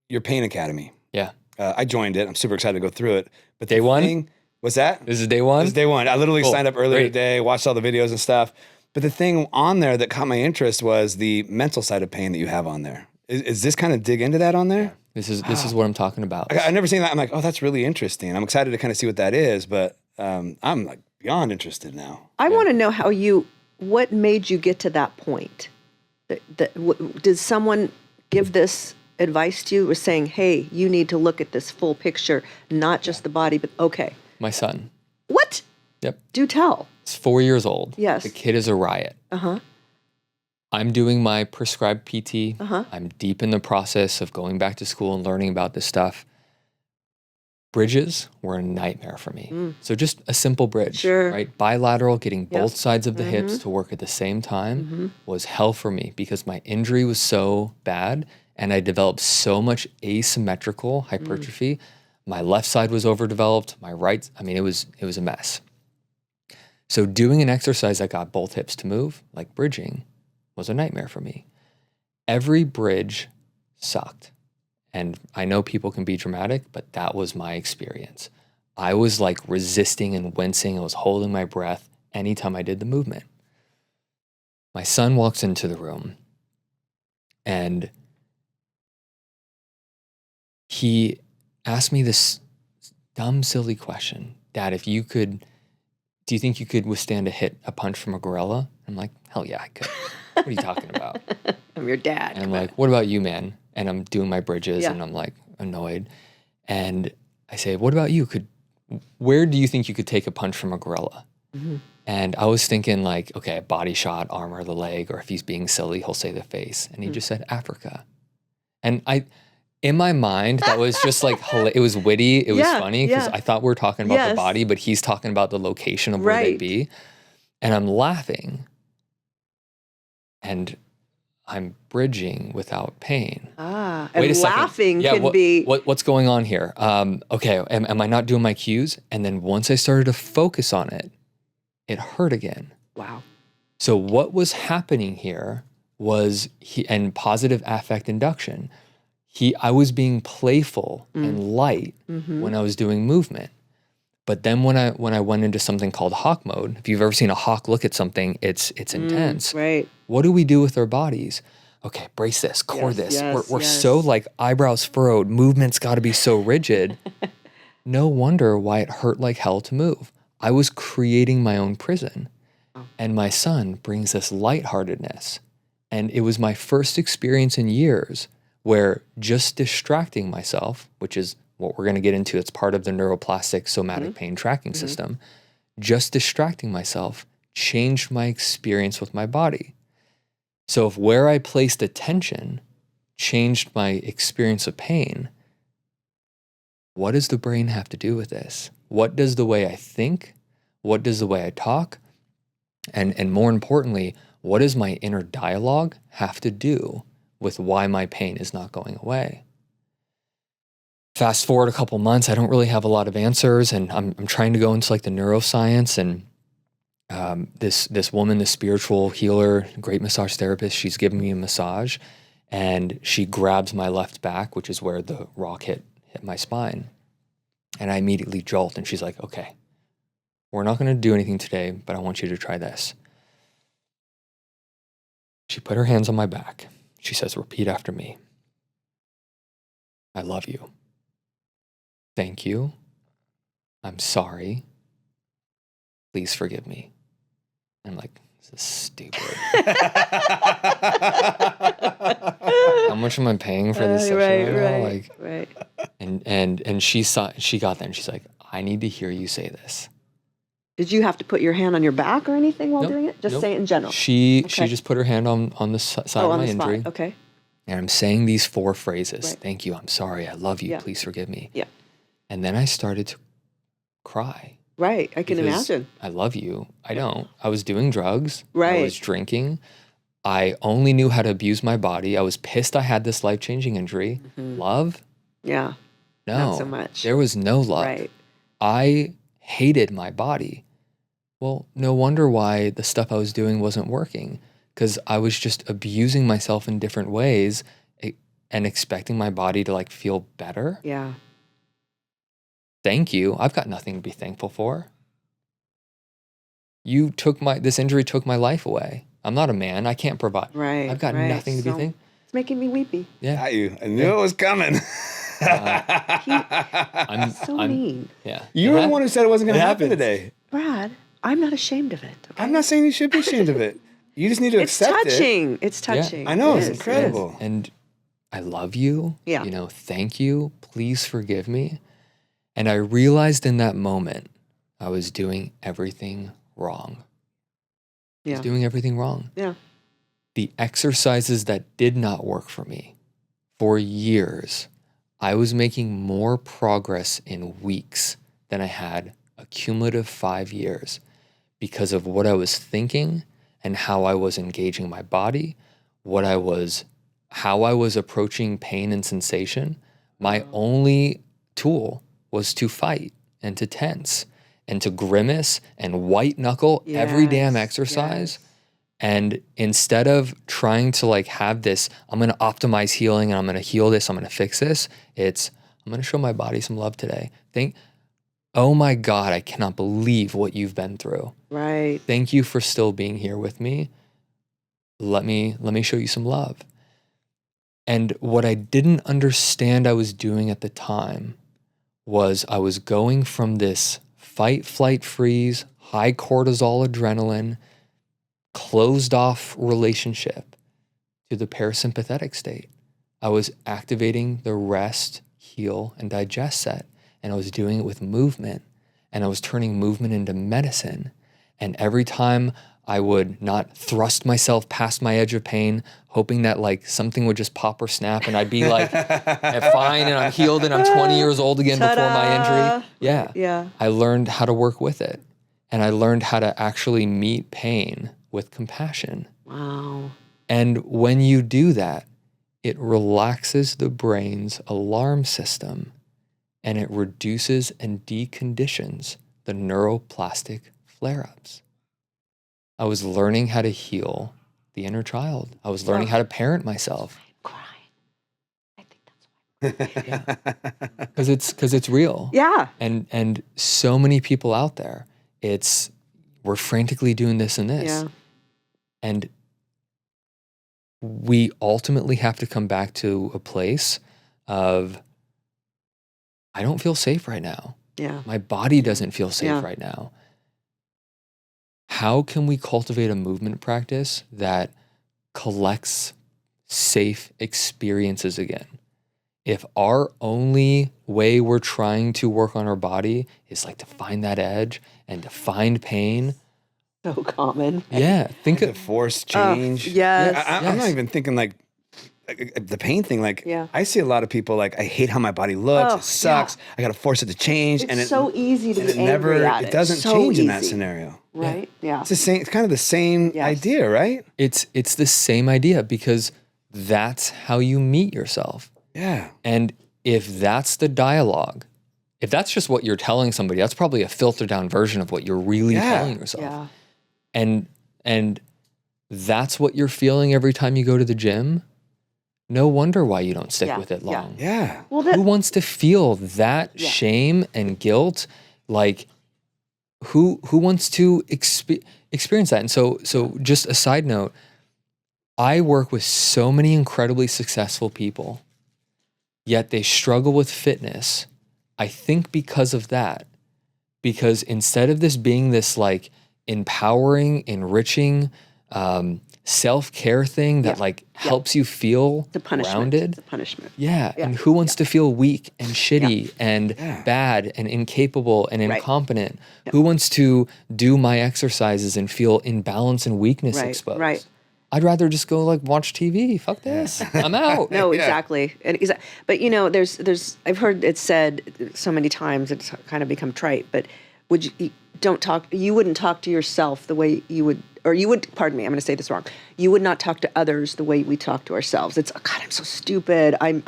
your Pain Academy. Yeah. I joined it. I'm super excited to go through it. But Day one? What's that? This is day one? This is day one. I literally Cool. signed up earlier Great. today, watched all the videos and stuff. But the thing on there that caught my interest was the mental side of pain that you have on there. Is this kind of dig into that on there? This is what I'm talking about. I've never seen that. I'm like, oh, that's really interesting. I'm excited to kind of see what that is, but I'm like beyond interested now. I want to know what made you get to that point? Did someone give this advice to you, or saying, hey, you need to look at this full picture, not just the body, but okay. My son. What? Yep. Do tell. He's 4 years old. Yes. The kid is a riot. Uh-huh. I'm doing my prescribed PT. Uh-huh. I'm deep in the process of going back to school and learning about this stuff. Bridges were a nightmare for me. So just a simple bridge, Sure. right? Bilateral, getting both Yes. sides of the hips to work at the same time was hell for me because my injury was so bad and I developed so much asymmetrical hypertrophy. My left side was overdeveloped. My right, it was a mess. So doing an exercise that got both hips to move, like bridging, was a nightmare for me. Every bridge sucked. And I know people can be dramatic, but that was my experience. I was like resisting and wincing. I was holding my breath anytime I did the movement. My son walks into the room and he asked me this dumb, silly question. Dad, do you think you could withstand a punch from a gorilla? I'm like, hell yeah, I could. What are you talking about? I'm your dad. And I'm like, what about you, man? And I'm doing my bridges Yeah. and I'm like annoyed. And I say, what about you? Where do you think you could take a punch from a gorilla? And I was thinking like, okay, body shot, arm or the leg, or if he's being silly, he'll say the face. And he just said Africa. And in my mind, that was just like, it was witty. It was funny because I thought we were talking about the body, but he's talking about the location of where they'd be. And I'm laughing. And I'm bridging without pain. And Wait a second. laughing can be... What's going on here? Okay, am I not doing my cues? And then once I started to focus on it, it hurt again. Wow. So what was happening here was and positive affect induction. I was being playful and light when I was doing movement. But then when I went into something called hawk mode, if you've ever seen a hawk look at something, it's intense. Right. What do we do with our bodies? Okay, brace this, core this. We're so like eyebrows furrowed, movement's got to be so rigid. No wonder why it hurt like hell to move. I was creating my own prison. And my son brings this lightheartedness. And it was my first experience in years where just distracting myself, which is what we're going to get into, it's part of the neuroplastic somatic pain tracking system, just distracting myself changed my experience with my body. So if where I placed attention changed my experience of pain, what does the brain have to do with this? What does the way I think? What does the way I talk? And more importantly, what does my inner dialogue have to do with why my pain is not going away? Fast forward a couple months, I don't really have a lot of answers, and I'm trying to go into like the neuroscience, and this woman, this spiritual healer, great massage therapist, she's giving me a massage, and she grabs my left back, which is where the rock hit my spine, and I immediately jolt, and she's like, okay, we're not going to do anything today, but I want you to try this. She put her hands on my back. She says, repeat after me. I love you. Thank you. I'm sorry. Please forgive me. I'm like, this is stupid. How much am I paying for this session right now? Right. And she got there and she's like, I need to hear you say this. Did you have to put your hand on your back or anything while doing it? Just say it in general. She just put her hand on the side of my injury. Spot. Okay. And I'm saying these 4 phrases. Right. Thank you. I'm sorry. I love you. Yeah. Please forgive me. Yeah. And then I started to cry. Right. I can because imagine. I love you. I don't. I was doing drugs. Right. I was drinking. I only knew how to abuse my body. I was pissed I had this life-changing injury. Love? Yeah. No. Not so much. There was no love. Right. I hated my body. Well, no wonder why the stuff I was doing wasn't working, because I was just abusing myself in different ways and expecting my body to like feel better. Yeah. Thank you. I've got nothing to be thankful for. This injury took my life away. I'm not a man. I can't provide. Right. I've got right. nothing to be thankful. It's making me weepy. Yeah. Got you. I knew it was coming. I'm Mean. Yeah. You were the one who said it wasn't going to happen happens. today. Brad, I'm not ashamed of it. Okay? I'm not saying you should be ashamed of it. You just need to It's accept it. touching. It's touching. I know, It it's is. incredible. And I love you. Yeah. You know, thank you. Please forgive me. And I realized in that moment, I was doing everything wrong. I Yeah. was doing everything wrong. Yeah. The exercises that did not work for me for years, I was making more progress in weeks than I had a cumulative 5 years because of what I was thinking and how I was engaging my body, how I was approaching pain and sensation. My only tool was to fight and to tense and to grimace and white knuckle every damn Yes, exercise. yes. And instead of trying to like have this, I'm going to optimize healing and I'm going to heal this, I'm going to fix this, I'm going to show my body some love today. Oh my God, I cannot believe what you've been through. Right. Thank you for still being here with me. Let me show you some love. And what I didn't understand I was doing at the time was I was going from this fight, flight, freeze, high cortisol adrenaline, closed off relationship to the parasympathetic state. I was activating the rest, heal, and digest set. And I was doing it with movement. And I was turning movement into medicine. And every time I would not thrust myself past my edge of pain, hoping that like something would just pop or snap and I'd be like, fine, and I'm healed and I'm 20 years old again before my injury. Yeah. Yeah. I learned how to work with it. And I learned how to actually meet pain with compassion. Wow. And when you do that, it relaxes the brain's alarm system and it reduces and deconditions the neuroplastic flare-ups. I was learning how to heal the inner child. I was learning how to parent myself. I'm crying. I think that's why. Because it's real. Yeah. And so many people out there, we're frantically doing this and this. Yeah. And we ultimately have to come back to a place of, I don't feel safe right now. Yeah. My body doesn't feel safe Yeah. right now. How can we cultivate a movement practice that collects safe experiences again? If our only way we're trying to work on our body is like to find that edge and to find pain. So common. Yeah. Think To of force change. yes. I'm not even thinking like the pain thing. Like, Yeah. I see a lot of people like, I hate how my body looks. Oh, It sucks. I got to force it to change. It's and it, so easy to and be it never, angry at it doesn't So change in that easy. scenario. Right? Yeah. It's the same. It's kind of the same Yes. idea, right? it's the same idea because that's how you meet yourself. Yeah. And if that's the dialogue, if that's just what you're telling somebody, that's probably a filtered down version of what you're really telling yourself. Yeah. And that's what you're feeling every time you go to the gym. No wonder why you don't stick Yeah, with it yeah. long. Yeah. Well, Who wants to feel that shame and guilt? Like, who wants to experience that? And so just a side note, I work with so many incredibly successful people, yet they struggle with fitness. I think because of that, because instead of this being this like empowering, enriching, self-care thing that like helps you feel The punishment. grounded. The punishment. Yeah. And who wants to feel weak and shitty and Yeah. bad and incapable and Right. incompetent? Who wants to do my exercises and feel imbalance and weakness Right, exposed? right. I'd rather just go like watch TV. Fuck this. I'm out. No, Yeah. exactly. But you know, there's I've heard it said so many times it's kind of become trite, but you wouldn't talk to yourself the way you would, or you would, pardon me, I'm going to say this wrong. You would not talk to others the way we talk to ourselves. It's, oh God, I'm so stupid. I'm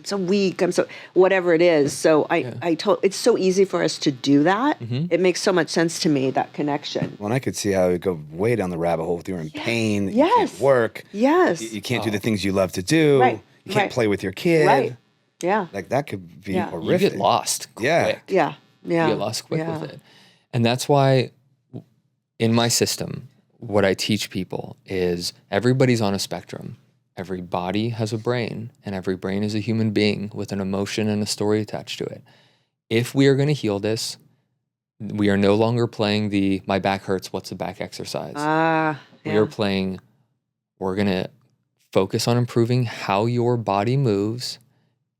I'm so weak. I'm so whatever it is. So it's so easy for us to do that. It makes so much sense to me, that connection. Well, and I could see how it would go way down the rabbit hole if you're in pain. You Yes. can't work. Yes. You can't do the things you love to do. Right. You can't Right. play with your kid. Right. Yeah. Like that could be Yeah. You horrific. You get lost quick. Yeah. Yeah. Yeah. You get lost quick Yeah. with it. And that's why in my system, what I teach people is everybody's on a spectrum. Every body has a brain, and every brain is a human being with an emotion and a story attached to it. If we are going to heal this, we are no longer playing the my back hurts, what's the back exercise? We are playing, we're going to focus on improving how your body moves,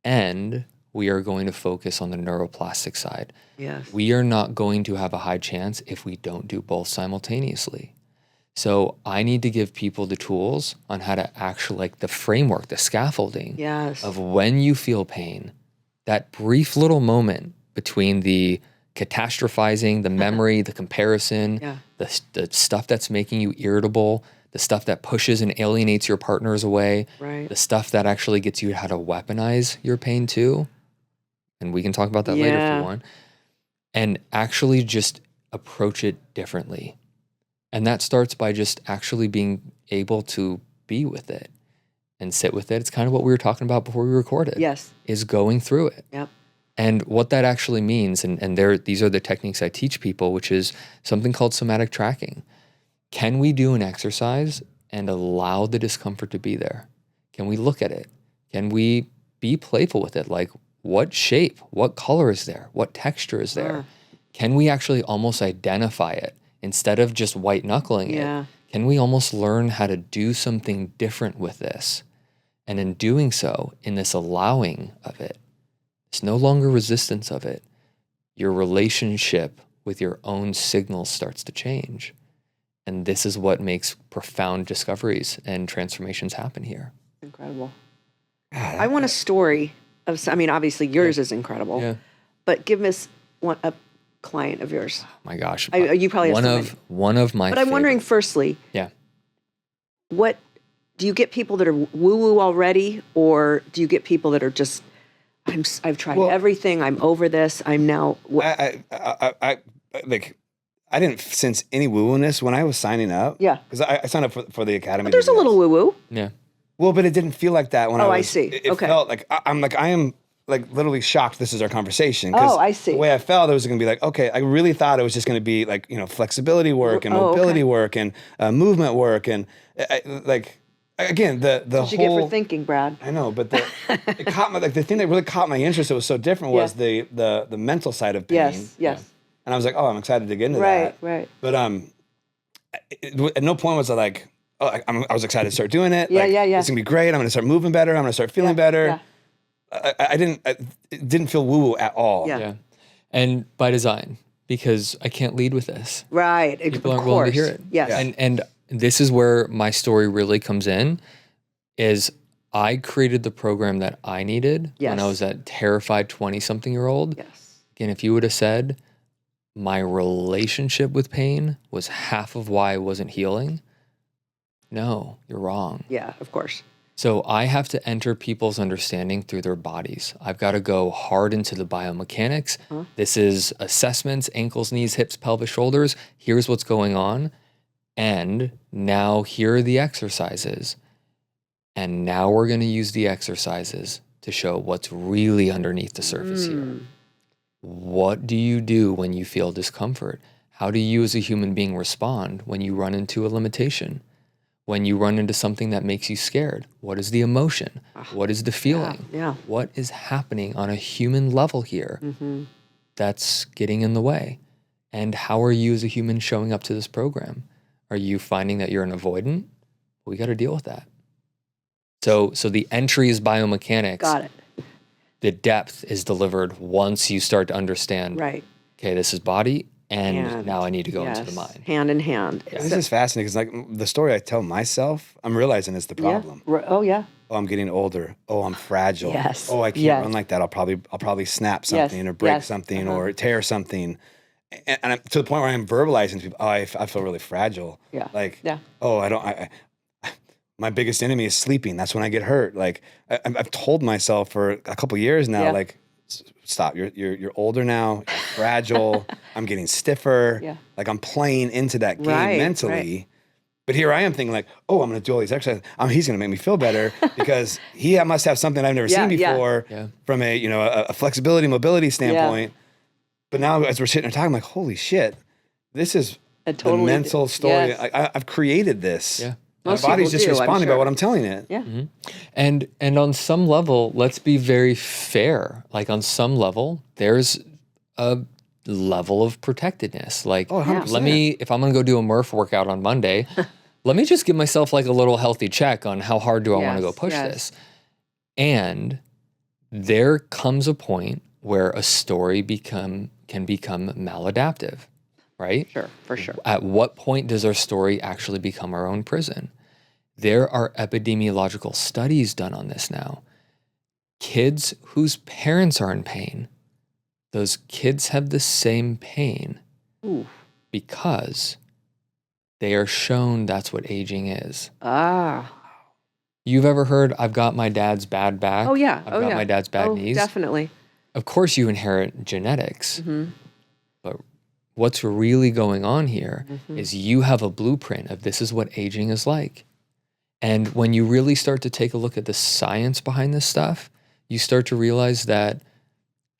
and we are going to focus on the neuroplastic side. Yes. We are not going to have a high chance if we don't do both simultaneously. So I need to give people the tools on how to actually, like the framework, the scaffolding Yes. of when you feel pain, that brief little moment between the catastrophizing, the memory, the comparison, the stuff that's making you irritable, the stuff that pushes and alienates your partners away, Right. the stuff that actually gets you how to weaponize your pain too. And we can talk about that later if you want. And actually just approach it differently. And that starts by just actually being able to be with it and sit with it. It's kind of what we were talking about before we recorded. Yes. Is going through it. Yep. And what that actually means, and these are the techniques I teach people, which is something called somatic tracking. Can we do an exercise and allow the discomfort to be there? Can we look at it? Can we be playful with it? Like, what shape, what color is there? What texture is there? Can we actually almost identify it? Instead of just white knuckling it, can we almost learn how to do something different with this? And in doing so, in this allowing of it, it's no longer resistance of it. Your relationship with your own signals starts to change. And this is what makes profound discoveries and transformations happen here. Incredible. I want a story of, I mean, obviously yours is incredible, but give us a client of yours. My gosh. You probably have one of my But I'm wondering, firstly, what do you get people that are woo-woo already, or do you get people that are just, I've tried everything, I'm over this, I'm now... I didn't sense any woo-woo-ness when I was signing up. Yeah. Because I signed up for the academy. But there's a little woo-woo. Yeah. Well, but it didn't feel like that when I was... I see. It felt like, I am like literally shocked this is our conversation. I see. The way I felt, it was going to be like, okay, I really thought it was just going to be like, flexibility work and mobility work and movement work. And again, the What whole... you get for thinking, Brad? I know, but it caught my, the thing that really caught my interest that was so different was the mental side of pain. Yes. And I was like, oh, I'm excited to get into that. Right. But at no point was I like, oh, I was excited to start doing it. Yeah. It's gonna be great. I'm gonna start moving better. I'm gonna start feeling better. Yeah. It didn't feel woo-woo at all. Yeah. And by design, because I can't lead with this. Right. People aren't willing to hear it. Yes. Yeah. And this is where my story really comes in, is I created the program that I needed when I was that terrified 20-something-year-old. Yes. Again, if you would have said my relationship with pain was half of why I wasn't healing, no, you're wrong. Yeah, of course. So I have to enter people's understanding through their bodies. I've got to go hard into the biomechanics. This is assessments, ankles, knees, hips, pelvis, shoulders. Here's what's going on. And now here are the exercises. And now we're going to use the exercises to show what's really underneath the surface here. What do you do when you feel discomfort? How do you as a human being respond when you run into a limitation? When you run into something that makes you scared? What is the emotion? What is the feeling? Yeah. What is happening on a human level here that's getting in the way? And how are you as a human showing up to this program? Are you finding that you're an avoidant? We got to deal with that. So the entry is biomechanics. Got it. The depth is delivered once you start to understand, Right. okay, this is body, and now I need to go into the mind. Hand in hand. This is fascinating because like the story I tell myself, I'm realizing is the problem. Oh, yeah. Oh, I'm getting older. Oh, I'm fragile. Yes. Oh, I can't run like that. I'll probably snap something or break something or tear something. And I'm to the point where I'm verbalizing to people, oh, I feel really fragile. Yeah. Like, Yeah. oh, my biggest enemy is sleeping. That's when I get hurt. Like I've told myself for a couple years now, Yeah. like, stop. You're older now. You're fragile. I'm getting stiffer. Yeah. Like I'm playing into that game Right, mentally. right. But here I am thinking like, oh, I'm going to do all these exercises. He's going to make me feel better because he must have something I've never Yeah, seen yeah. before Yeah. from a flexibility, mobility standpoint. But now as we're sitting and talking, I'm like, holy shit, this is A the totally mental story. yes. I've created this. Yeah. My Most body's people just do, I'm responding by sure. what I'm telling it. Yeah. And on some level, let's be very fair. Like on some level, there's a level of protectedness. Like, Oh, 100%. let me, if I'm gonna go do a Murph workout on Monday, let me just give myself like a little healthy check on how hard do I want to go Yes, push yes. this. And there comes a point where a story can become maladaptive, right? Sure, for sure. At what point does our story actually become our own prison? There are epidemiological studies done on this now. Kids whose parents are in pain, those kids have the same pain Ooh. because they are shown that's what aging is. Ah. You've ever heard, I've got my dad's bad back? Oh yeah. I've oh got yeah. my dad's bad oh, knees. Definitely. Of course you inherit genetics. Mm-hmm. But what's really going on here is you have a blueprint of this is what aging is like. And when you really start to take a look at the science behind this stuff, you start to realize that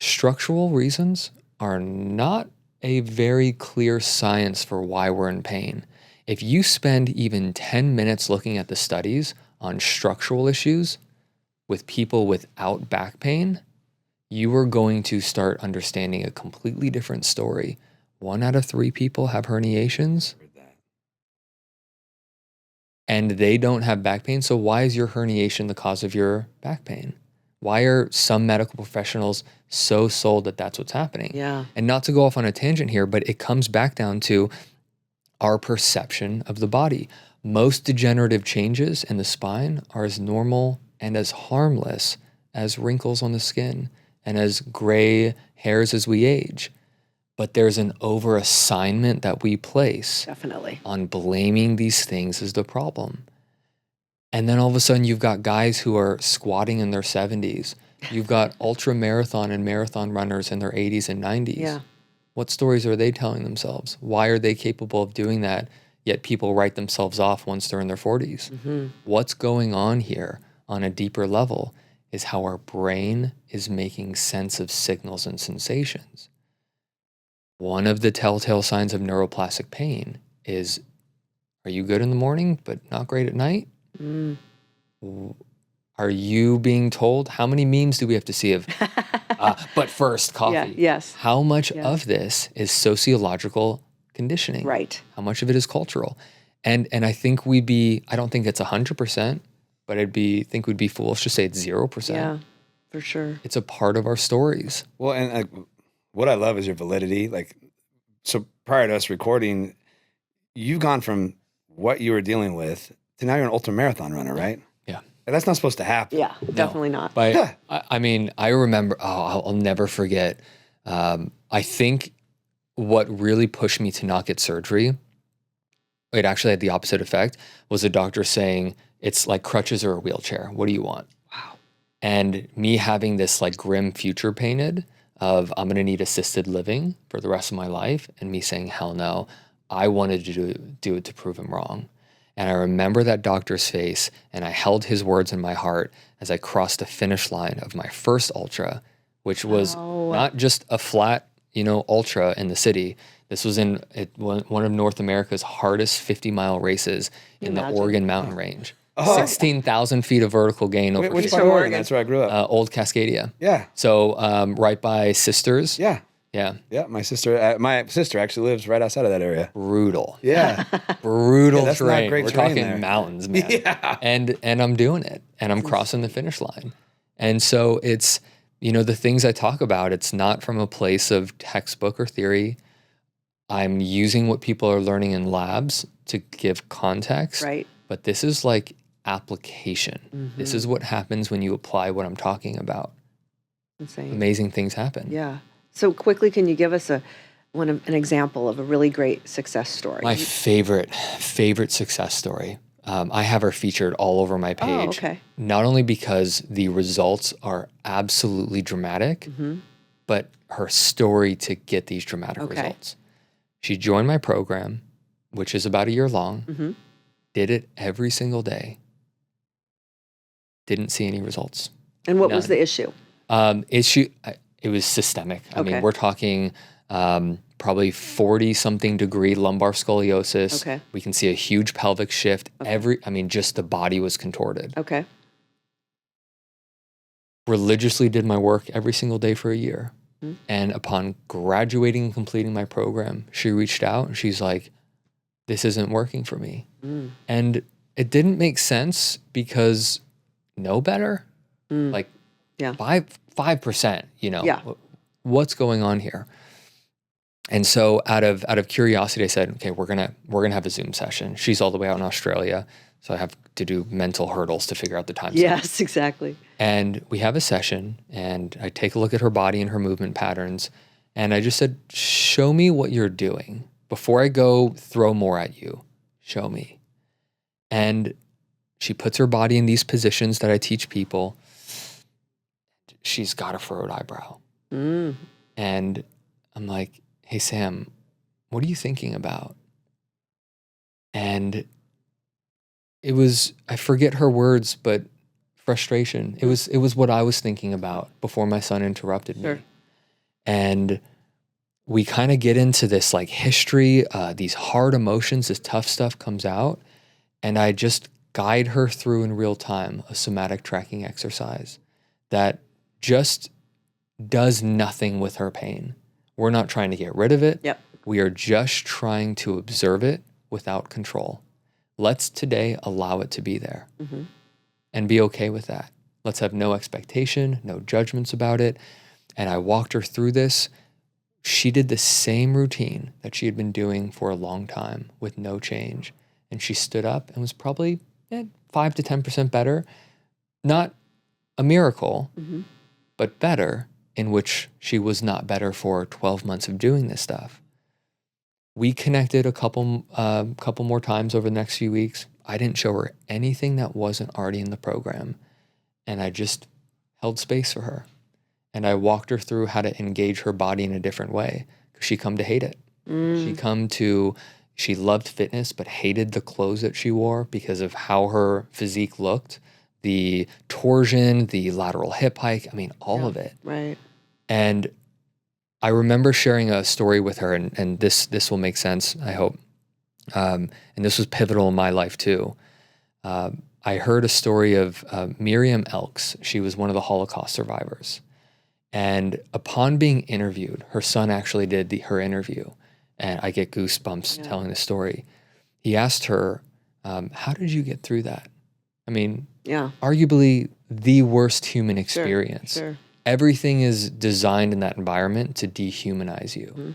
structural reasons are not a very clear science for why we're in pain. If you spend even 10 minutes looking at the studies on structural issues with people without back pain, you are going to start understanding a completely different story. 1 out of 3 people have herniations and they don't have back pain. So why is your herniation the cause of your back pain? Why are some medical professionals so sold that that's what's happening? Yeah. And not to go off on a tangent here, but it comes back down to our perception of the body. Most degenerative changes in the spine are as normal and as harmless as wrinkles on the skin and as gray hairs as we age. But there's an over-assignment that we place Definitely. on blaming these things as the problem. And then all of a sudden you've got guys who are squatting in their 70s. You've got ultra marathon and marathon runners in their 80s and 90s. Yeah. What stories are they telling themselves? Why are they capable of doing that, yet people write themselves off once they're in their 40s? What's going on here on a deeper level is how our brain is making sense of signals and sensations. One of the telltale signs of neuroplastic pain is, are you good in the morning but not great at night? Are you being told, how many memes do we have to see of, but first, coffee? Yeah, yes. How much Yes. of this is sociological conditioning? Right. How much of it is cultural? And I think I don't think it's 100%, but think we'd be foolish to say it's 0%. Yeah, for sure. It's a part of our stories. Well, and what I love is your validity. Like, so prior to us recording, you've gone from what you were dealing with to now you're an ultra marathon runner, right? Yeah. And that's not supposed to happen. Yeah, definitely not. But I mean, I remember, I'll never forget. I think what really pushed me to not get surgery, it actually had the opposite effect, was a doctor saying, it's like crutches or a wheelchair. What do you want? Wow. And me having this like grim future painted of I'm going to need assisted living for the rest of my life, and me saying, hell no, I wanted to do it to prove him wrong. And I remember that doctor's face, and I held his words in my heart as I crossed the finish line of my first ultra, which was not just a flat, ultra in the city. This was in one of North America's hardest 50-mile races in the Oregon mountain range. 16,000 feet of vertical gain over Which 50 part of Oregon? That's where I grew up. Old Cascadia. Yeah. So right by Sisters. Yeah. Yeah. Yeah. My sister actually lives right outside of that area. Brutal. Yeah. Brutal Yeah, that's not terrain. great We're terrain talking there. mountains, man. Yeah. And I'm doing it, and I'm crossing the finish line. And so it's, the things I talk about, it's not from a place of textbook or theory. I'm using what people are learning in labs to give context. Right. But this is like application. This is what happens when you apply what I'm talking about. Insane. Amazing things happen. Yeah. So quickly, can you give us an example of a really great success story? My favorite success story. I have her featured all over my page. Oh, okay. Not only because the results are absolutely dramatic, but her story to get these dramatic Okay. results. She joined my program, which is about a year long, did it every single day, didn't see any results. And what was None. the issue? It was systemic. I mean, Okay. we're talking probably 40-something degree lumbar scoliosis. Okay. We can see a huge pelvic shift. Just the body was contorted. Okay. Religiously did my work every single day for a year. And upon graduating and completing my program, she reached out and she's like, this isn't working for me. And it didn't make sense because know better? Like Yeah. 5%, Yeah. what's going on here? And so out of curiosity, I said, okay, we're gonna have a Zoom session. She's all the way out in Australia, so I have to do mental hurdles to figure out the time zone. Yes, exactly. And we have a session, and I take a look at her body and her movement patterns, and I just said, show me what you're doing before I go throw more at you. Show me. And she puts her body in these positions that I teach people. She's got a furrowed eyebrow. And I'm like, hey, Sam, what are you thinking about? And I forget her words, but frustration. It was what I was thinking about before my son interrupted Sure. me. And we kind of get into this like history, these hard emotions, this tough stuff comes out. And I just guide her through in real time a somatic tracking exercise that just does nothing with her pain. We're not trying to get rid of it. Yep. We are just trying to observe it without control. Let's today allow it to be there and be okay with that. Let's have no expectation, no judgments about it. And I walked her through this. She did the same routine that she had been doing for a long time with no change. And she stood up and was probably 5 to 10% better. Not a miracle, but better, in which she was not better for 12 months of doing this stuff. We connected a couple more times over the next few weeks. I didn't show her anything that wasn't already in the program. And I just held space for her. And I walked her through how to engage her body in a different way. She come to hate it. She loved fitness, but hated the clothes that she wore because of how her physique looked. The torsion, the lateral hip hike, all of it. Right. And I remember sharing a story with her, and this will make sense, I hope. And this was pivotal in my life too. I heard a story of Miriam Elks. She was one of the Holocaust survivors. And upon being interviewed, her son actually did her interview, and I get goosebumps telling the story. He asked her, how did you get through that? Arguably the worst human experience. Sure. Everything is designed in that environment to dehumanize you.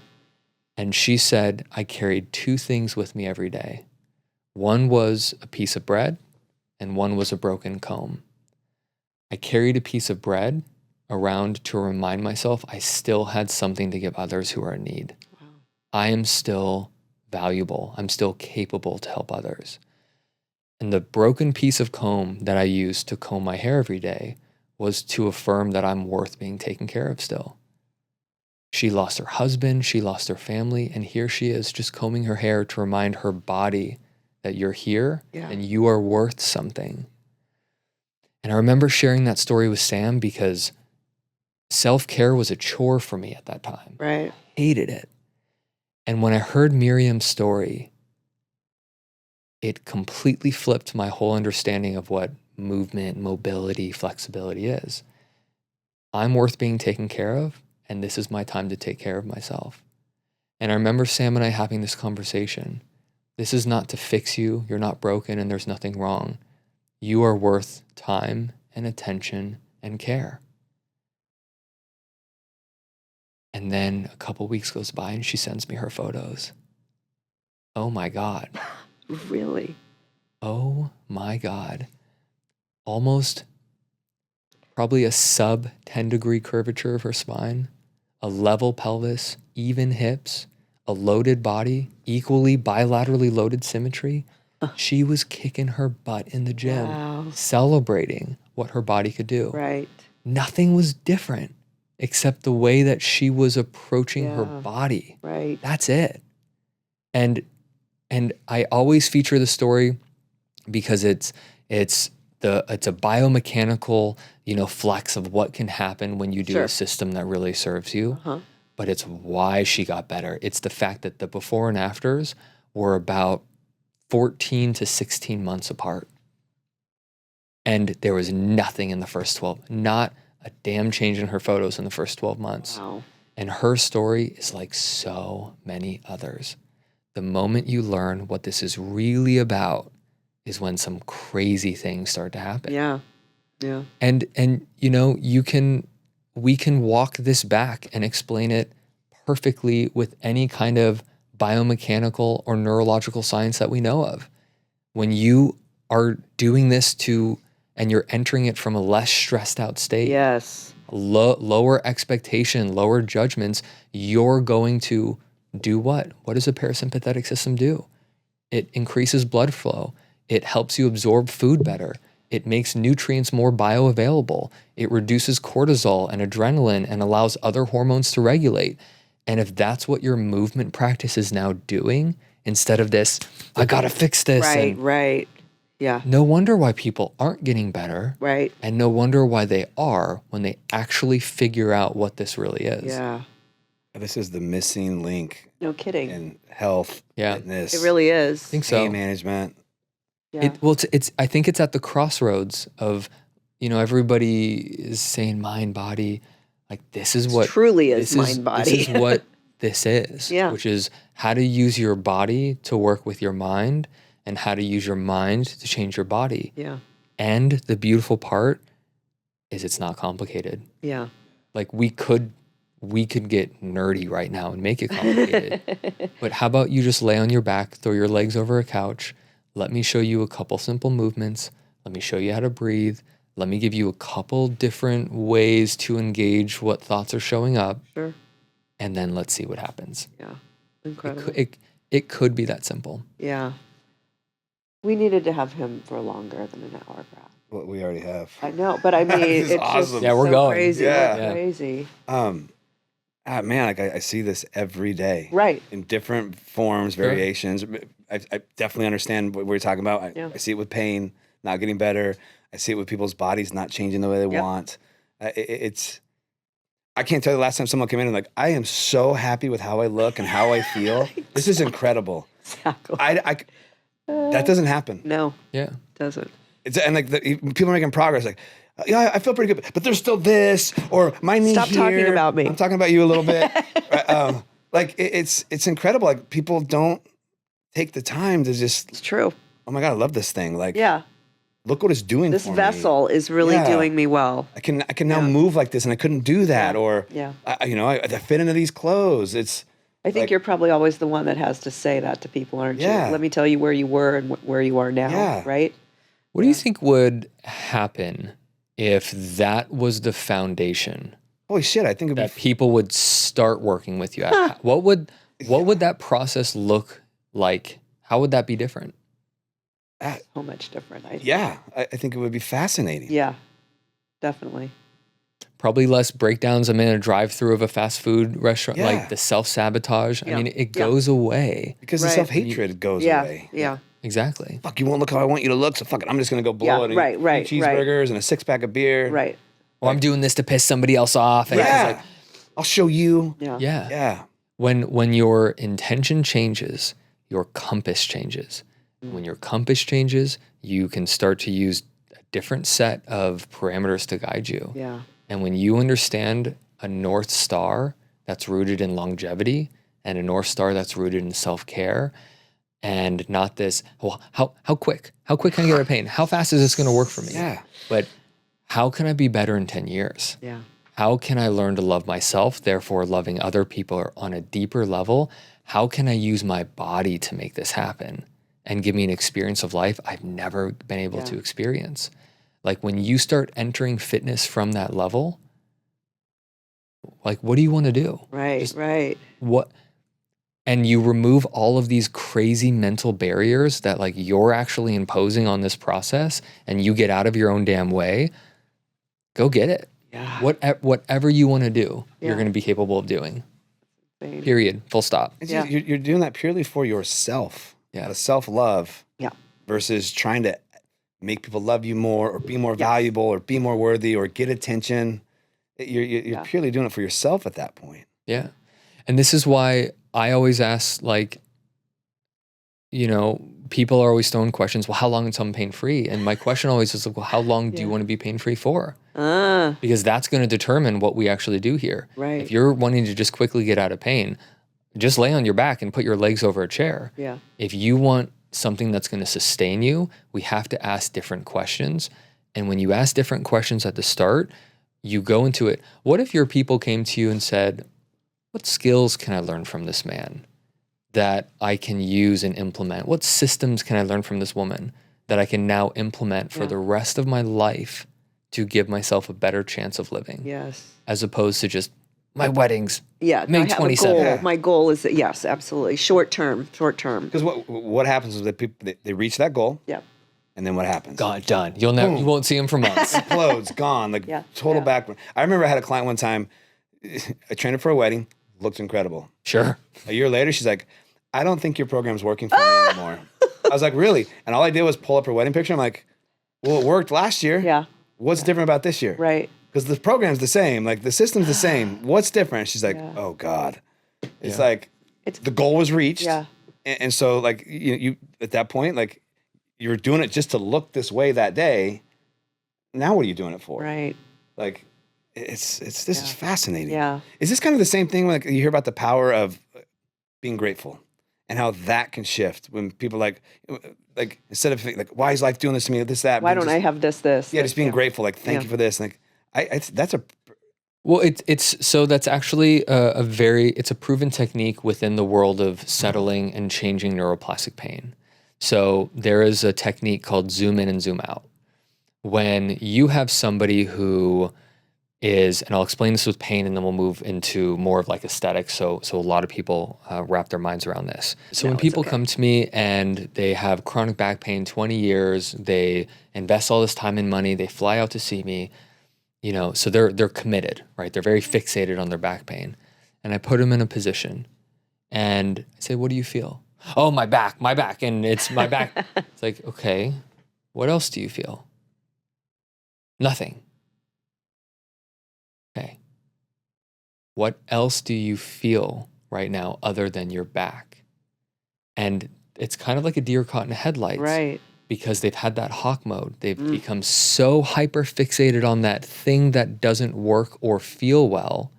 And she said, I carried 2 things with me every day. One was a piece of bread, and one was a broken comb. I carried a piece of bread around to remind myself I still had something to give others who are in need. Wow. I am still valuable. I'm still capable to help others. And the broken piece of comb that I used to comb my hair every day was to affirm that I'm worth being taken care of still. She lost her husband, she lost her family, and here she is just combing her hair to remind her body that you're here and you are worth something. And I remember sharing that story with Sam because self-care was a chore for me at that time. Right. I hated it. And when I heard Miriam's story, it completely flipped my whole understanding of what movement, mobility, flexibility is. I'm worth being taken care of, and this is my time to take care of myself. And I remember Sam and I having this conversation. This is not to fix you. You're not broken and there's nothing wrong. You are worth time and attention and care. And then a couple weeks goes by and she sends me her photos. Oh my God. Really? Oh my God. Almost probably a sub 10-degree curvature of her spine, a level pelvis, even hips, a loaded body, equally bilaterally loaded symmetry. She was kicking her butt in the gym, Wow. celebrating what her body could do. Right. Nothing was different except the way that she was approaching her Yeah. body. Right. That's it. And I always feature the story because it's a biomechanical, flex of what can happen when you do Sure. a system that really serves you. Uh-huh. But it's why she got better. It's the fact that the before and afters were about 14 to 16 months apart. And there was nothing in the first 12, not a damn change in her photos in the first 12 months. Wow. And her story is like so many others. The moment you learn what this is really about is when some crazy things start to happen. Yeah. Yeah. And we can walk this back and explain it perfectly with any kind of biomechanical or neurological science that we know of. When you are doing this and you're entering it from a less stressed out state, Yes. lower expectation, lower judgments, you're going to do what? What does a parasympathetic system do? It increases blood flow. It helps you absorb food better. It makes nutrients more bioavailable. It reduces cortisol and adrenaline and allows other hormones to regulate. And if that's what your movement practice is now doing, instead of this, I gotta fix this. Right. And Right. Yeah. no wonder why people aren't getting better. Right. And no wonder why they are when they actually figure out what this really is. Yeah. This is the missing link No kidding. in health, Yeah. fitness, It really is. I think so. pain management. Yeah. I think it's at the crossroads of, everybody is saying mind, body. Like this is what truly is this mind, body. This is what this is. Yeah. Which is how to use your body to work with your mind and how to use your mind to change your body. Yeah. And the beautiful part is it's not complicated. Yeah. Like we could get nerdy right now and make it complicated. But how about you just lay on your back, throw your legs over a couch. Let me show you a couple simple movements. Let me show you how to breathe. Let me give you a couple different ways to engage what thoughts are showing up. Sure. And then let's see what happens. Yeah. Incredible. It could be that simple. Yeah. We needed to have him for longer than an hour, Brad. What we already have. I know, but I mean, This is it's awesome. just Yeah, we're so going. crazy. Yeah. We're crazy. Man, like I see this every day. Right. In different forms, Sure. variations. I definitely understand what we're talking about. Yeah. I see it with pain not getting better. I see it with people's bodies not changing the way they Yep. want. It's. I can't tell you the last time someone came in and like, I am so happy with how I look and how I feel. This is incredible. Exactly. That doesn't happen. No, Yeah. doesn't. And like people are making progress. Like, yeah, I feel pretty good, but there's still this or my knee Stop here. talking about me. I'm talking about you a little bit. Like it's incredible. Like people don't take the time to just. It's true. Oh my God, I love this thing. Like, Yeah. look what it's doing. This for vessel me. is really Yeah. doing me well. I can now move like this, and I couldn't do that. Yeah. Or Yeah. I fit into these clothes. It's. I think Like- you're probably always the one that has to say that to people, aren't Yeah. you? Let me tell you where you were and where you are now, Yeah. right? What do you think would happen if that was the foundation Holy shit! I think it'd that be. people would start working with you at? What would that process look like? How would that be different? So much different. Yeah, I think it would be fascinating. Yeah, definitely. Probably less breakdowns. I'm in a drive-through of a fast food restaurant, Yeah. like the self-sabotage. Yeah. I mean, it Yeah. goes away. Because Right. the self-hatred goes Yeah, away. yeah. Exactly. Fuck, you won't look how I want you to look, so fuck it. I'm just gonna go blow Yeah, it and right, eat right, three right. cheeseburgers and a 6-pack of beer. Right. Or I'm doing this to piss somebody else off. And it's Yeah. like, I'll show you. Yeah. yeah. Yeah. When your intention changes, your compass changes. When your compass changes, you can start to use a different set of parameters to guide you. Yeah. And when you understand a North Star that's rooted in longevity and a North Star that's rooted in self-care and not this, well, how quick can I get out of pain? How fast is this going to work for me? Yeah. But how can I be better in 10 years? Yeah. How can I learn to love myself, therefore loving other people on a deeper level? How can I use my body to make this happen and give me an experience of life I've never been able to experience? Like when you start entering fitness from that level, like what do you want to do? Right. Just- right. What? and you remove all of these crazy mental barriers that like you're actually imposing on this process, and you get out of your own damn way, go get it. Yeah. Whatever you want to do, you're Yeah. going to be capable of doing. Same. Period. Full stop. It's Yeah. just, you're doing that purely for yourself. Yeah. Out of self-love. Yeah. Versus trying to make people love you more or be more valuable or be more worthy or get attention. You're purely doing it for yourself at that point. Yeah. And this is why I always ask, like, you know, people are always throwing questions, well, how long until I'm pain-free? And my question always is like, well, how long do you want to be pain-free for? Because that's going to determine what we actually do here. Right. If you're wanting to just quickly get out of pain, just lay on your back and put your legs over a chair. Yeah. If you want something that's going to sustain you, we have to ask different questions. And when you ask different questions at the start, you go into it. What if your people came to you and said, what skills can I learn from this man that I can use and implement? What systems can I learn from this woman that I can now implement for the rest of my life to give myself a better chance of living? Yes. As opposed to just my wedding's Yeah. May I have a 27th. goal. Yeah. My goal is that, yes, absolutely. Short term. Because what happens is that people they reach that goal, Yeah. and then what happens? gone, done. You won't see him for months. Explodes, gone, like Yeah. total Yeah. back. I remember I had a client one time. I trained her for a wedding. Looked incredible. Sure. A year later, she's like, I don't think your program's working for me anymore. I was like, really? And all I did was pull up her wedding picture. I'm like, well, it worked last year. Yeah. What's different about this year? Right. Because the program's the same. Like the system's the same. What's different? She's like, oh God. It's like the goal was reached. Yeah. And so like you at that point, like you were doing it just to look this way that day. Now what are you doing it for? Right. Like this is fascinating. Yeah. Is this kind of the same thing when like you hear about the power of being grateful and how that can shift when people like instead of like, why is life doing this to me? This, that. Why don't I have this? Yeah, just being grateful. Like, thank you for this. Like, that's a. Well, that's actually it's a proven technique within the world of settling and changing neuroplastic pain. So there is a technique called zoom in and zoom out. When you have somebody who is, and I'll explain this with pain and then we'll move into more of like aesthetics. So a lot of people wrap their minds around this. So when people come to me and they have chronic back pain, 20 years, they invest all this time and money, they fly out to see me, you know, so they're committed, right? They're very fixated on their back pain. And I put them in a position and I say, what do you feel? Oh, my back. And it's my back. It's like, okay, what else do you feel? Nothing. Okay. What else do you feel right now other than your back? And it's kind of like a deer caught in headlights. Right. Because they've had that hawk mode. They've become so hyper fixated on that thing that doesn't work or feel well,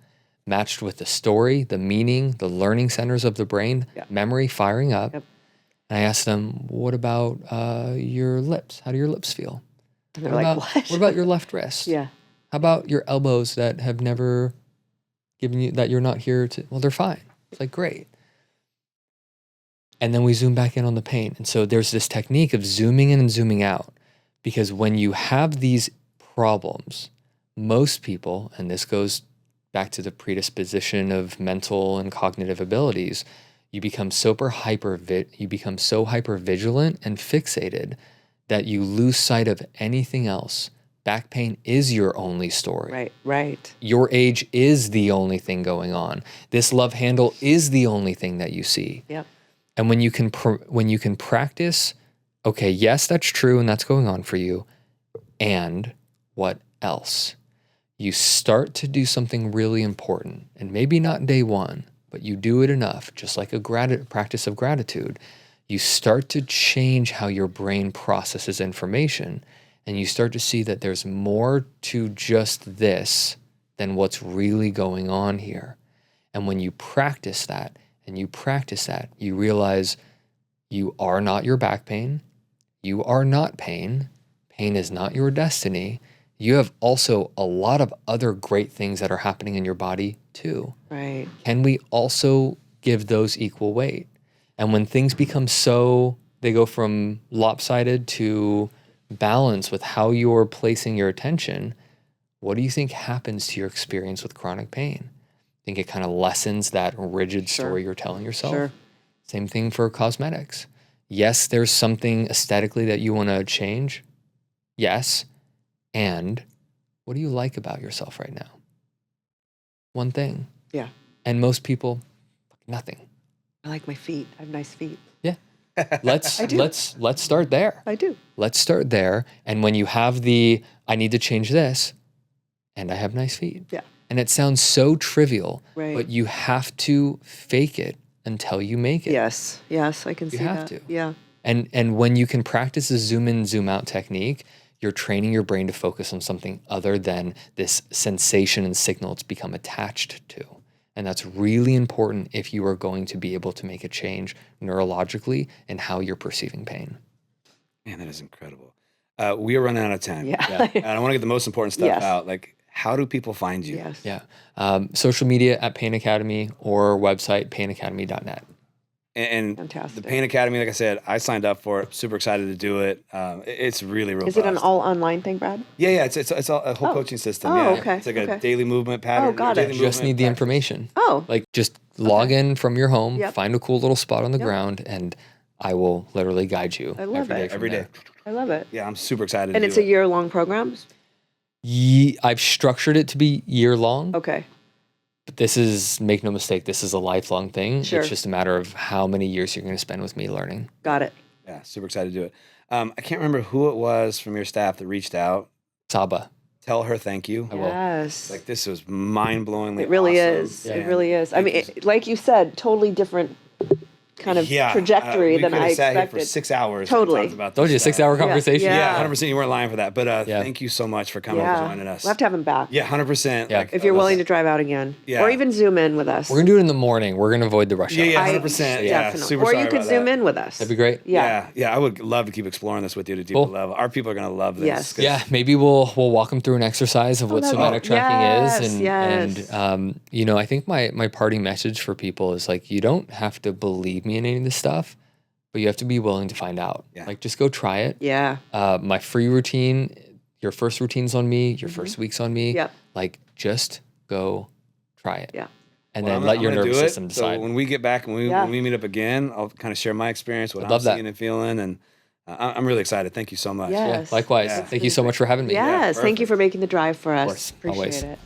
matched with the story, the meaning, the learning centers of the brain, memory firing up. Yep. And I asked them, what about your lips? How do your lips feel? And they're like, what? What about your left wrist? Yeah. How about your elbows that have never given you, that you're not here to, well, they're fine. It's like, great. And then we zoom back in on the pain. And so there's this technique of zooming in and zooming out, because when you have these problems, most people, and this goes back to the predisposition of mental and cognitive abilities, you become so hyper vigilant and fixated that you lose sight of anything else. Back pain is your only story. Right. Your age is the only thing going on. This love handle is the only thing that you see. Yep. And when you can practice, okay, yes, that's true and that's going on for you. And what else? You start to do something really important, and maybe not day one, but you do it enough, just like a practice of gratitude. You start to change how your brain processes information, and you start to see that there's more to just this than what's really going on here. And when you practice that, you realize you are not your back pain. You are not pain. Pain is not your destiny. You have also a lot of other great things that are happening in your body too. Right. Can we also give those equal weight? And when things become they go from lopsided to balance with how you're placing your attention, what do you think happens to your experience with chronic pain? I think it kind of lessens that rigid story you're telling yourself. Sure. Same thing for cosmetics. Yes, there's something aesthetically that you want to change. Yes. And what do you like about yourself right now? One thing. Yeah. And most people, nothing. I like my feet. I have nice feet. Yeah. Let's start there. I do. Let's start there. And when you have I need to change this, and I have nice feet. Yeah. And it sounds so trivial, Right. but you have to fake it until you make it. Yes. Yes, I can see have that. to. Yeah. And when you can practice a zoom in, zoom out technique, you're training your brain to focus on something other than this sensation and signal it's become attached to. And that's really important if you are going to be able to make a change neurologically in how you're perceiving pain. Man, that is incredible. We are running out of time. Yeah. And I want to get the most important stuff Yes. out. Like, how do people find you? Yes. Yeah. Social media at Pain Academy or website painacademy.net. And Fantastic. the Pain Academy, like I said, I signed up for it. Super excited to do it. It's really robust. Is it an all online thing, Brad? Yeah. It's a whole coaching system. Oh, yeah. okay, It's like a okay. daily movement pattern. Oh, got it. daily You just movement need the practice. information. Oh. Like just log in from your home, Yep. find a cool little spot on the ground, and I will literally guide you I love it. from Every there. day. I love it. Yeah, I'm super excited And to it's do a year-long program? I've structured it to be year long, Okay. but this is, make no mistake, this is a lifelong thing. Sure. It's just a matter of how many years you're going to spend with me learning. Got it. Yeah, super excited to do it. I can't remember who it was from your staff that reached out. Saba. Tell her thank you. will. Yes. Like, this was mind-blowingly It really awesome. is. Yeah. It really is. I mean, like you said, totally different kind of trajectory we than could I have sat expected. here for 6 hours. Totally. And talked about Told you, this 6 hour stuff. conversation. Yeah. Yeah, 100%. You weren't lying for that. But Yeah. thank you so much for coming over Yeah. and joining us. We'll have to have him back. Yeah, 100%. Yeah. Like, If you're willing to listen. drive out again. Yeah. Or even zoom in with us. We're going to do it in the morning. We're going to avoid the rush hour. Yeah, I- 100%. Yeah, Definitely. super Or sorry you could about zoom that. in with us. That'd be great. Yeah. Yeah, I would love to keep exploring this with you to deeper Cool. level. Our people are going to love this. Yes. 'cause- Yeah, maybe we'll walk them through an exercise of what that'd be- somatic tracking Yes, is, and yes. I think my parting message for people is like, you don't have to believe me in any of this stuff, but you have to be willing to find out. Yeah. Like, just go try it. Yeah. My free routine, your first routine's on me, your first week's on me. Yep. Like, just go try it. Yeah. And Well, then I'm let gonna- your I'm gonna nervous do it. system decide. So when we get back and Yeah. when we meet up again, I'll kind of share my experience, what I'd I'm love that. seeing and feeling, and I'm really excited. Thank you so much. Yeah. Yeah, Yes. likewise. Yeah. Thank you so much for having me. Yes. Thank you perfect. for making the drive for us. course. Appreciate Always. it.